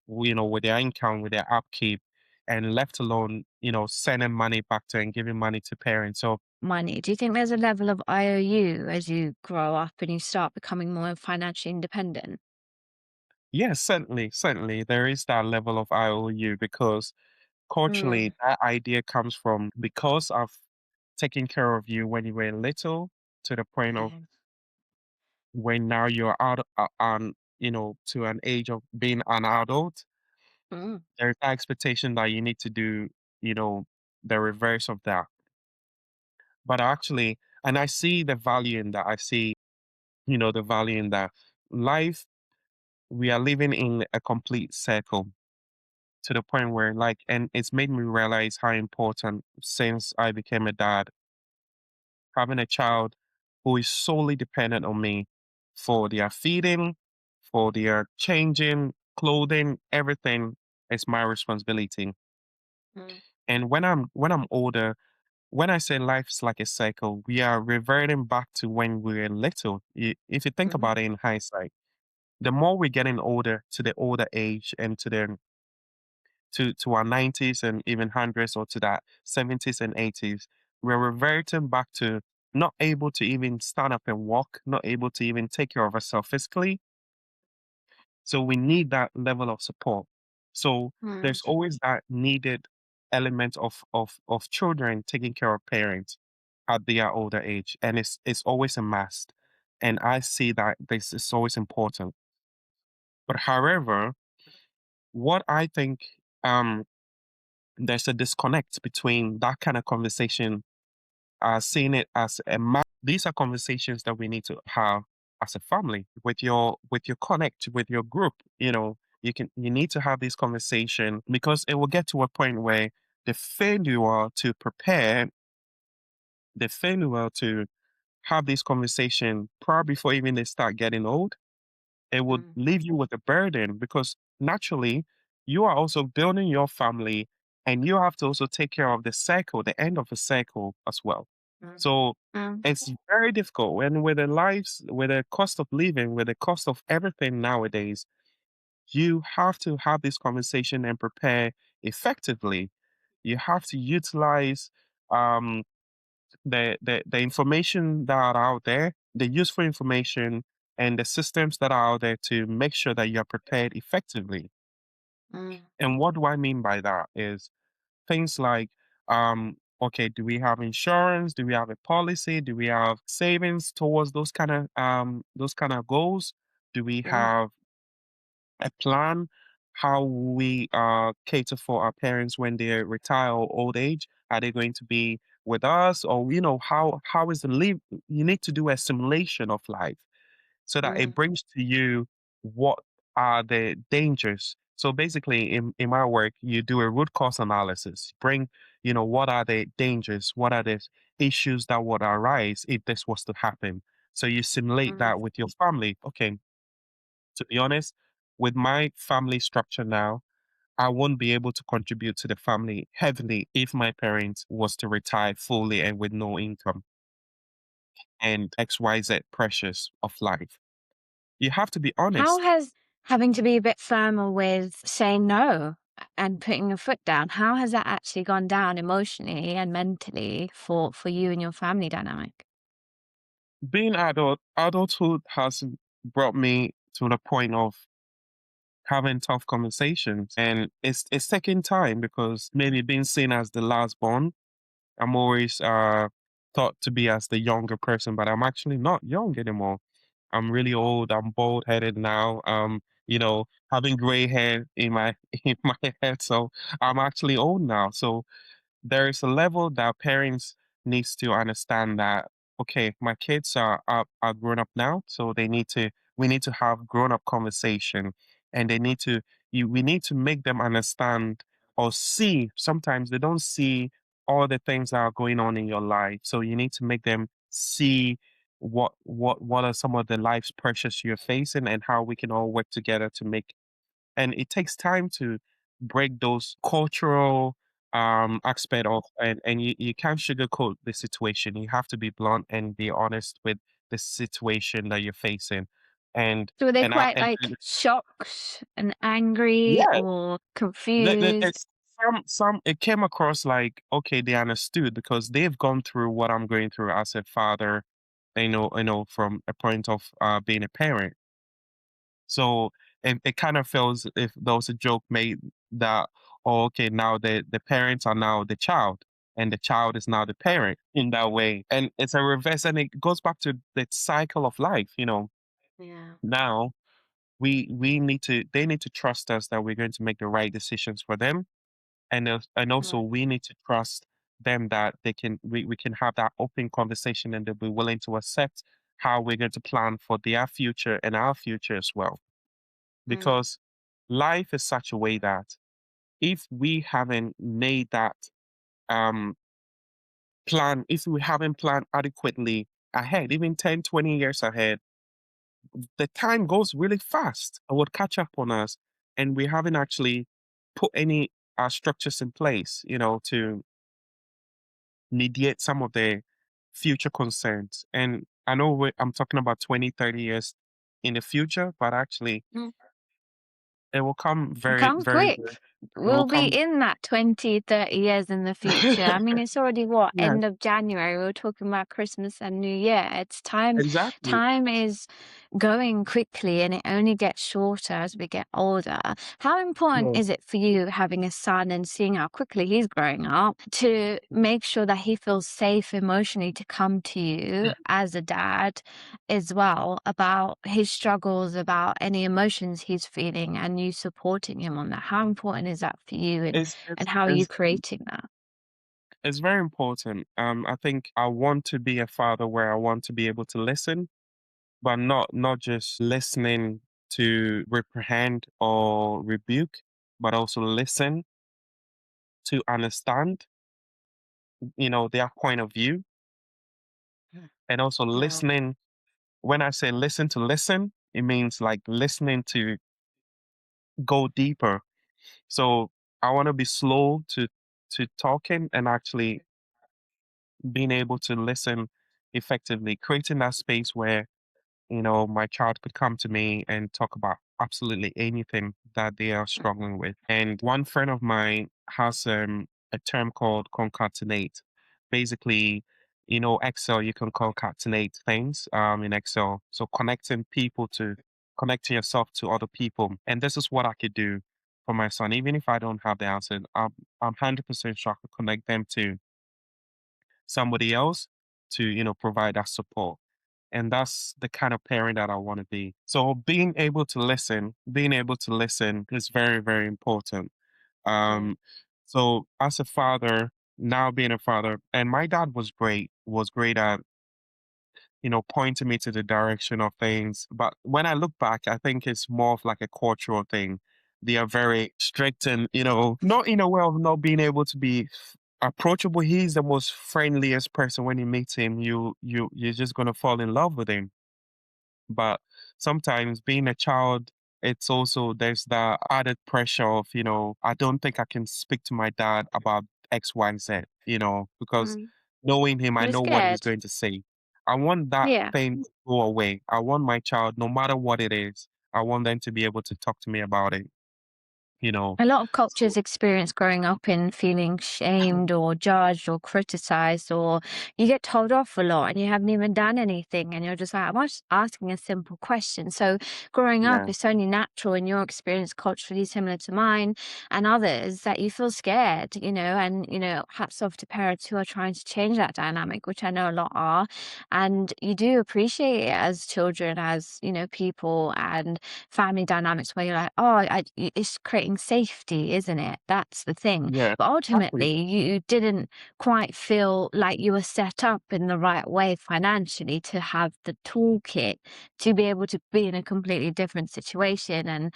with their income, with their upkeep, and left alone sending money back to and giving money to parents. So money. Do you think there's a level of IOU as you grow up and you start becoming more financially independent? yes, certainly there is that level of IOU because culturally, Mm, that idea comes from because I've taken care of you when you were little to the point of mm, when now you're out on to an age of being an adult. mm. There's that expectation that you need to do you know the reverse of that. But actually, and I see the value in that. I see the value in that. Life, we are living in a complete circle to the point where and it's made me realize how important since I became a dad, having a child who is solely dependent on me for their feeding, for their changing, clothing, everything is my responsibility. Mm, And when I'm older, when I say life's like a cycle, we are reverting back to when we were little. If you think mhm, about it in hindsight, the more we're getting older to the older age and to our 90s and even hundreds or to that 70s and 80s, we're reverting back to not able to even stand up and walk, not able to even take care of ourselves physically. So we need that level of support. So mm. there's always that needed element of children taking care of parents at their older age. And it's always a must. And I see that this is always important. But however, what I think um there's a disconnect between that kind of conversation, seeing it as these are conversations that we need to have as a family with your connect with your group. You need to have this conversation because it will get to a point where the failure to prepare, the failure to have this conversation probably before even they start getting old, it would Mm, leave you with a burden because naturally you are also building your family and you have to also take care of the cycle, the end of the cycle as well. mm, So mm, it's very difficult and with the lives, with the cost of living, with the cost of everything nowadays, you have to have this conversation and prepare effectively. You have to utilize um, the information that are out there, the useful information, and the systems that are out there to make sure that you're prepared effectively. mm, And what do I mean by that is things like, okay, do we have insurance? Do we have a policy? Do we have savings towards those kind of goals? Do we mm, have a plan how we cater for our parents when they retire or old age? Are they going to be with us, or how is the live? You need to do a simulation of life so that it mm, brings to you what are the dangers. So basically, in my work, you do a root cause analysis. Bring, what are the dangers? What are the issues that would arise if this was to happen? So you simulate mm. that with your family. Okay, to be honest, with my family structure now, I won't be able to contribute to the family heavily if my parents was to retire fully and with no income and XYZ pressures of life. You have to be How honest. has having to be a bit firmer with saying no and putting your foot down, how has that actually gone down emotionally and mentally for you and your family dynamic? Being adulthood has brought me to the point of having tough conversations. And it's taking time because maybe being seen as the last born, I'm always thought to be as the younger person, but I'm actually not young anymore. I'm really old. I'm bald headed now. Having gray hair in my in my head. So I'm actually old now. So there is a level that parents needs to understand that okay, my kids are grown up now, so we need to have grown up conversation, and we need to make them understand or see. Sometimes they don't see all the things that are going on in your life, so you need to make them see what are some of the life's pressures you're facing and how we can all work together to make, and it takes time to break those cultural aspect of, and you can't sugarcoat the situation. You have to be blunt and be honest with the situation that you're facing. And So were they and I quite, like, and shocked and angry yeah, or it's confused? some it came across like okay, they understood because they've gone through what I'm going through as a father, from a point of being a parent. So it kind of feels if there was a joke made that, oh, okay, now the parents are now the child and the child is now the parent in that way. And it's a reverse and it goes back to the cycle of life. Yeah. Now we need to they need to trust us that we're going to make the right decisions for them. And also Mm, we need to trust them that we can have that open conversation and they'll be willing to accept how we're going to plan for their future and our future as well, mm, because life is such a way that if we haven't made that um if we haven't planned adequately ahead, even 10, 20 years ahead, the time goes really fast. It would catch up on us, and we haven't actually put any structures in place, to mediate some of the future concerns. And I know I'm talking about 20, 30 years in the future, but actually Mm. it will come very, Come very, very, quick. it will We'll be come. in that 20, 30 years in the future. I mean, it's already what, Yeah, end of January. We were talking about Christmas and New Year. It's time, exactly. time is going quickly and it only gets shorter as we get older. How important Yeah. is it for you having a son and seeing how quickly he's growing up to make sure that he feels safe emotionally to come to you as a dad as well about his struggles, about any emotions he's feeling, and you supporting him on that? How important is that for you, It's and it's how are you it's creating that? it's very important. I think I want to be a father where I want to be able to listen, but not just listening to reprehend or rebuke, but also listen to understand, their point of view, Mm. and also Mm. listening. When I say listen to listen, it means like listening to go deeper. So I want to be slow to talking and actually being able to listen effectively, creating that space where my child could come to me and talk about absolutely anything that they are struggling with. And one friend of mine has a term called concatenate. Basically, Excel, you can concatenate things in Excel. So connecting yourself to other people. And this is what I could do for my son. Even if I don't have the answer, I'm 100% sure I could connect them to somebody else to, provide that support. And that's the kind of parent that I want to be. So being able to listen is very, very important. Mm. Um, so as a father, now being a father, and my dad was great at, pointing me to the direction of things. But when I look back, I think it's more of like a cultural thing. They are very strict and, not in a way of not being able to be approachable. He's the most friendliest person. When you meet him, you're just gonna fall in love with him. But sometimes being a child, it's also there's the added pressure of, I don't think I can speak to my dad about X, Y, and Z, because Mm. knowing him, I You're know what he's scared. going to say. I want that Yeah. thing to go away. I want my child, no matter what it is, I want them to be able to talk to me about it, you know. A lot of cultures So experience growing up in feeling shamed or judged or criticized, or you get told off a lot and you haven't even done anything. And you're just like, I'm just asking a simple question. So, growing up, yeah, it's only natural in your experience, culturally similar to mine and others, that you feel scared, and, hats off to parents who are trying to change that dynamic, which I know a lot are. And you do appreciate it as children, as, people and family dynamics where you're like, oh, it's creating safety, isn't it? That's the thing. yeah, But exactly. ultimately, you didn't quite feel like you were set up in the right way financially to have the toolkit to be able to be in a completely different situation. And,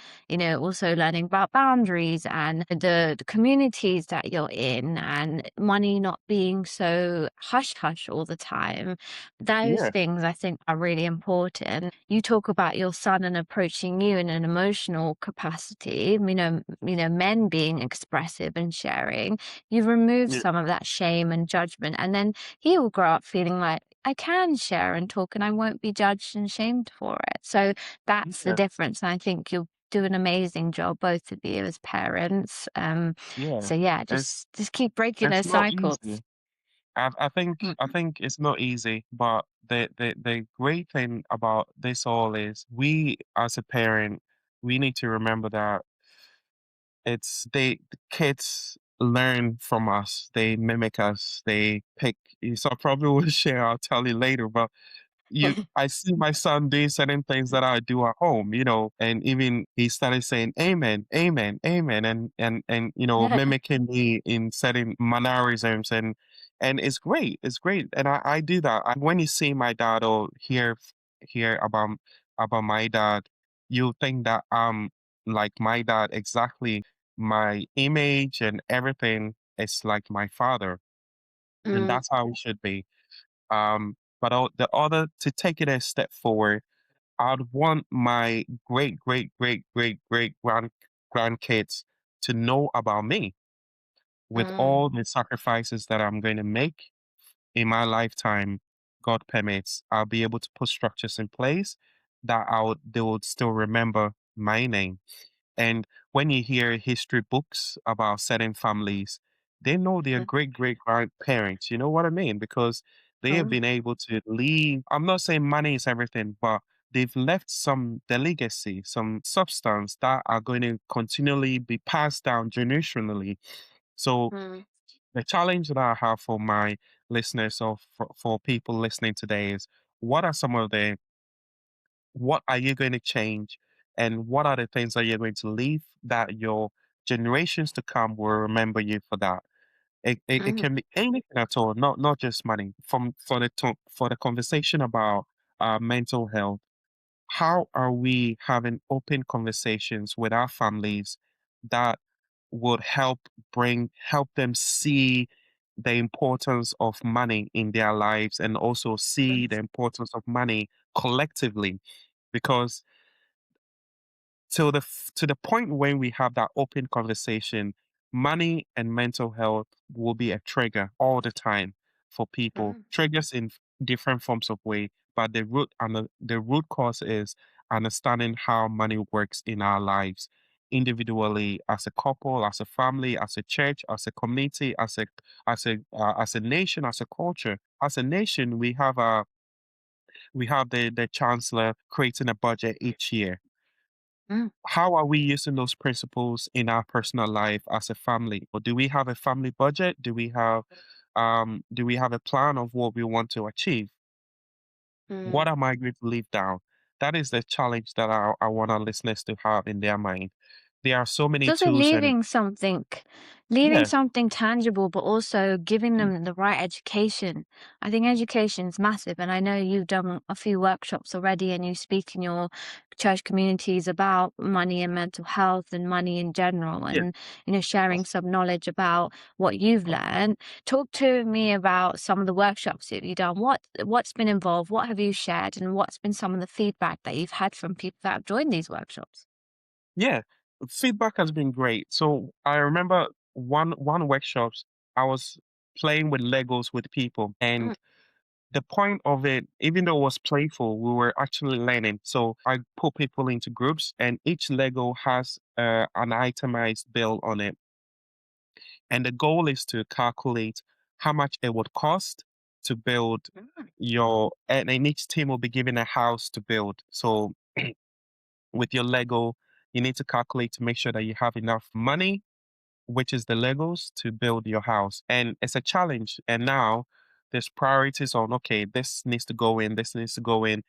also learning about boundaries and the communities that you're in, and money not being so hush hush all the time. Those Yeah, things I think are really important. You talk about your son and approaching you in an emotional capacity, men being expressive and sharing. You've removed yeah, some of that shame and judgment, and then he will grow up feeling like I can share and talk and I won't be judged and shamed for it. So that's the yeah, difference. And I think you'll do an amazing job, both of you as parents. yeah. So yeah, It's just keep breaking it's those not cycles. easy. I Mm. think it's not easy, but the great thing about this all is we as a parent, we need to remember that the kids learn from us, they mimic us, they pick. So I probably will share. I'll tell you later, but I see my son doing certain things that I do at home, and even he started saying amen, amen, amen, and mimicking me in certain mannerisms, and it's great. It's great. And I do that. And when you see my dad or hear about my dad, you think that I'm like my dad exactly. My image and everything is like my father. And that's how it should be. But the other to take it a step forward, I'd want my grandkids to know about me with Mm, all the sacrifices that I'm going to make in my lifetime, God permits, I'll be able to put structures in place that they would still remember my name. And when you hear history books about certain families, they know their mm, great great grandparents. You know what I mean? Because they have mm, been able to leave. I'm not saying money is everything, but they've left the legacy, some substance that are going to continually be passed down generationally. So mm, the challenge that I have for my listeners or for people listening today is what are some of the what are you going to change and what are the things that you're going to leave that your generations to come will remember you for that. It mm, can be anything at all, not just money. From for the conversation about mental health, how are we having open conversations with our families that would help them see the importance of money in their lives and also see mm, the importance of money collectively? Because to the point when we have that open conversation, money and mental health will be a trigger all the time for people. mm. Triggers in different forms of way, but the root cause is understanding how money works in our lives individually, as a couple, as a family, as a church, as a community, as a nation, as a culture. As a nation, we have the chancellor creating a budget each year. Mm. How are we using those principles in our personal life as a family? Or do we have a family budget? Do we have a plan of what we want to achieve? Mm. What am I going to leave down? That is the challenge that I want our listeners to have in their mind. There are so It's many also tools and leaving yeah, something tangible, but also giving them the right education. I think education is massive, and I know you've done a few workshops already, and you speak in your church communities about money and mental health and money in general, yeah. and sharing some knowledge about what you've learned. Talk to me about some of the workshops that you've done. What's been involved? What have you shared, and what's been some of the feedback that you've had from people that have joined these workshops? Yeah, feedback has been great. So I remember one workshops I was playing with Legos with people, Mm, and the point of it, even though it was playful, we were actually learning. So I put people into groups, and each Lego has an itemized bill on it, and the goal is to calculate how much it would cost to build mm, and then each team will be given a house to build. So with your Lego, you need to calculate to make sure that you have enough money, which is the Legos, to build your house. And it's a challenge. And now there's priorities on, okay, this needs to go in, this needs to go in.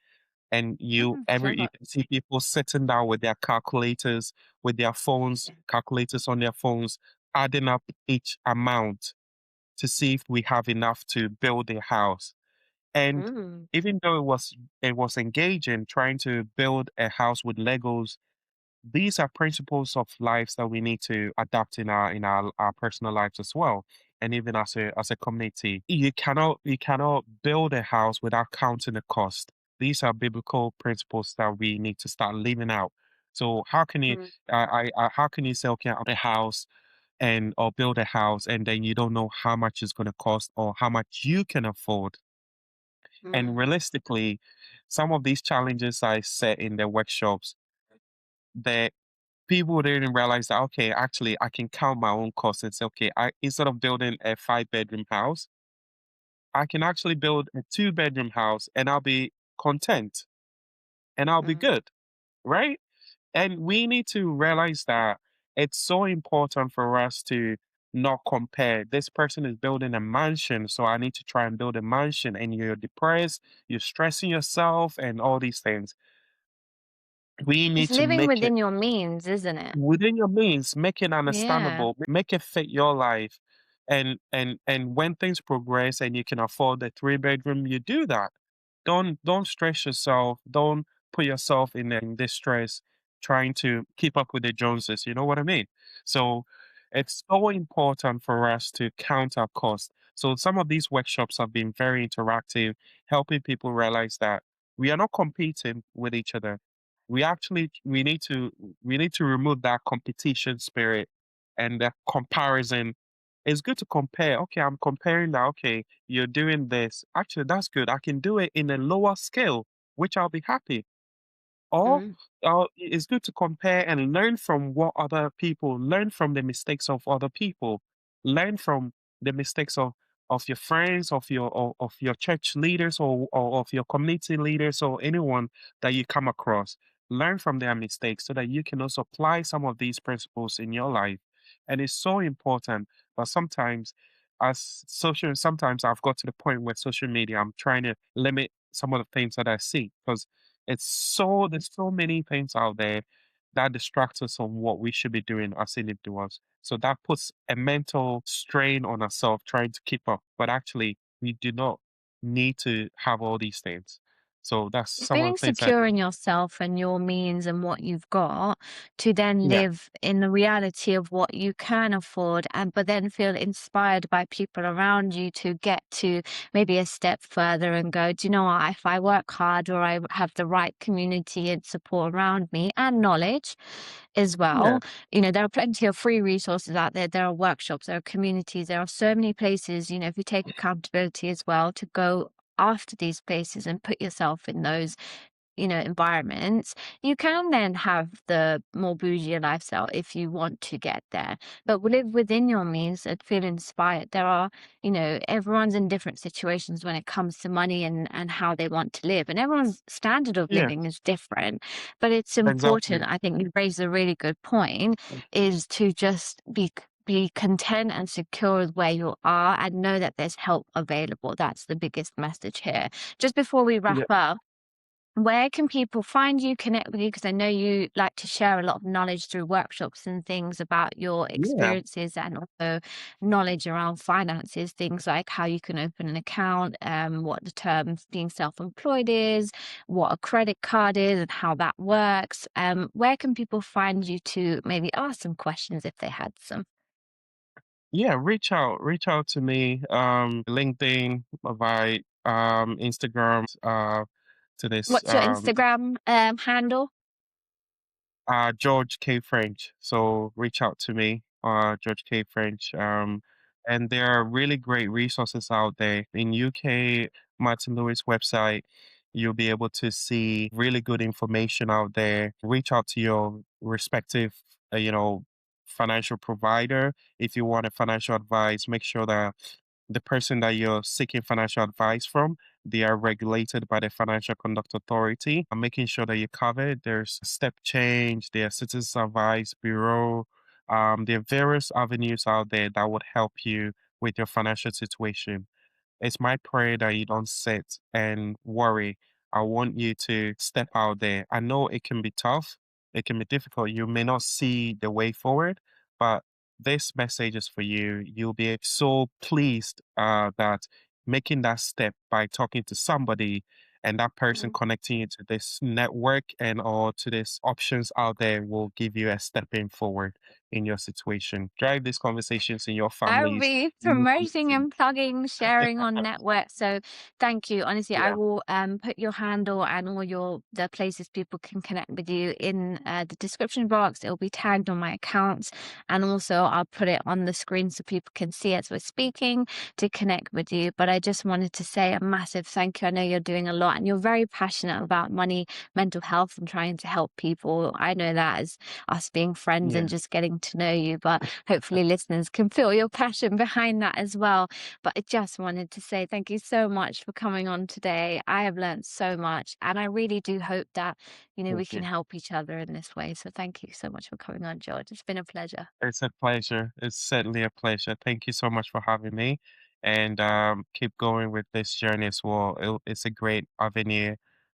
And you clever. can see people sitting down with their calculators, with their phones, calculators on their phones, adding up each amount to see if we have enough to build a house. And Mm, even though it was engaging trying to build a house with Legos, these are principles of lives that we need to adapt in our personal lives as well, and even as a community. You cannot build a house without counting the cost. These are biblical principles that we need to start living out. So how can you mm, how can you say, okay, I want a house and or build a house and then you don't know how much it's going to cost or how much you can afford? And mm. realistically, some of these challenges I set in the workshops, that people didn't realize that, okay, actually I can count my own costs and say, okay, I instead of building a 5 bedroom house, I can actually build a 2 bedroom house and I'll be content and I'll be Mm, good, right? And we need to realize that it's so important for us to not compare. This person is building a mansion, so I need to try and build a mansion, and you're depressed, you're stressing yourself, and all these things. We it's need to living make it within your means, isn't it? within your means, make it Yeah. understandable, make it fit your life. And when things progress and you can afford the 3 bedroom, you do that. Don't stress yourself. Don't put yourself in distress trying to keep up with the Joneses. You know what I mean? So it's so important for us to count our costs. So some of these workshops have been very interactive, helping people realize that we are not competing with each other. We need to remove that competition spirit and that comparison. It's good to compare. Okay, I'm comparing that. Okay, you're doing this. Actually, that's good. I can do it in a lower scale, which I'll be happy. Or Mm. it's good to compare and learn from what other people learn from the mistakes of other people. Learn from the mistakes of your friends, of your church leaders, or of your community leaders, or anyone that you come across. Learn from their mistakes so that you can also apply some of these principles in your life. And it's so important. But sometimes I've got to the point where social media, I'm trying to limit some of the things that I see because there's so many things out there that distract us from what we should be doing as individuals. So that puts a mental strain on ourselves trying to keep up. But actually, we do not need to have all these things. So that's some of Feeling the things that, secure in yourself and your means and what you've got to then yeah, live in the reality of what you can afford, and but then feel inspired by people around you to get to maybe a step further and go, do you know what, if I work hard or I have the right community and support around me and knowledge as yeah, well, there are plenty of free resources out there. There are workshops, there are communities, there are so many places, if you take accountability as well to go after these places and put yourself in those environments, you can then have the more bougie lifestyle if you want to get there. But live within your means and feel inspired. There are, everyone's in different situations when it comes to money and how they want to live. And everyone's standard of yeah, living is different. But it's exactly. important. I think you raised a really good point, is to just be content and secure with where you are and know that there's help available. That's the biggest message here. Just before we wrap Yeah, up, where can people find you, connect with you? Because I know you like to share a lot of knowledge through workshops and things about your yeah. experiences and also knowledge around finances, things like how you can open an account, what the term being self-employed is, what a credit card is, and how that works. Where can people find you to maybe ask some questions if they had some? Yeah, reach out to me, LinkedIn, via Instagram, to this What's your Instagram handle? George K. French. So reach out to me, George K. French. And there are really great resources out there in UK. Martin Lewis website. You'll be able to see really good information out there. Reach out to your respective, financial provider if you want a financial advice. Make sure that the person that you're seeking financial advice from, they are regulated by the Financial Conduct Authority. I'm making sure that you're covered. There's Step Change, there's Citizens Advice Bureau. There are various avenues out there that would help you with your financial situation. It's my prayer that you don't sit and worry. I want you to step out there. I know it can be tough, it can be difficult. You may not see the way forward, but this message is for you. You'll be so pleased that making that step by talking to somebody and that person connecting you to this network and or to these options out there will give you a stepping forward in your situation. Drive these conversations in your I'll families, be in your promoting community. and plugging, sharing on network. So thank you. Honestly, I Yeah. will put your handle and all the places people can connect with you in the description box. It'll be tagged on my accounts, and also I'll put it on the screen so people can see as we're speaking to connect with you. But I just wanted to say a massive thank you. I know you're doing a lot and you're very passionate about money, mental health, and trying to help people. I know that as us being friends and Yeah. just getting to know you, but hopefully listeners can feel your passion behind that as well. But I just wanted to say thank you so much for coming on today. I have learned so much and I really do hope that, we Thank can you. help each other in this way. So thank you so much for coming on, George. It's been a pleasure. It's a pleasure. It's certainly a pleasure. Thank you so much for having me, and keep going with this journey as well. It's a great avenue,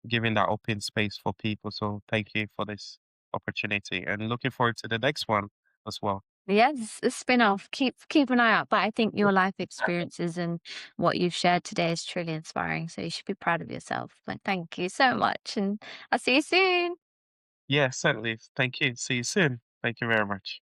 giving that open space for people. So thank you for this opportunity, and looking forward to the next one as well. Yes, a spin-off. Keep an eye out. But I think your life experiences and what you've shared today is truly inspiring. So you should be proud of yourself. But thank you so much. And I'll see you soon. Yeah, certainly. Thank you. See you soon. Thank you very much.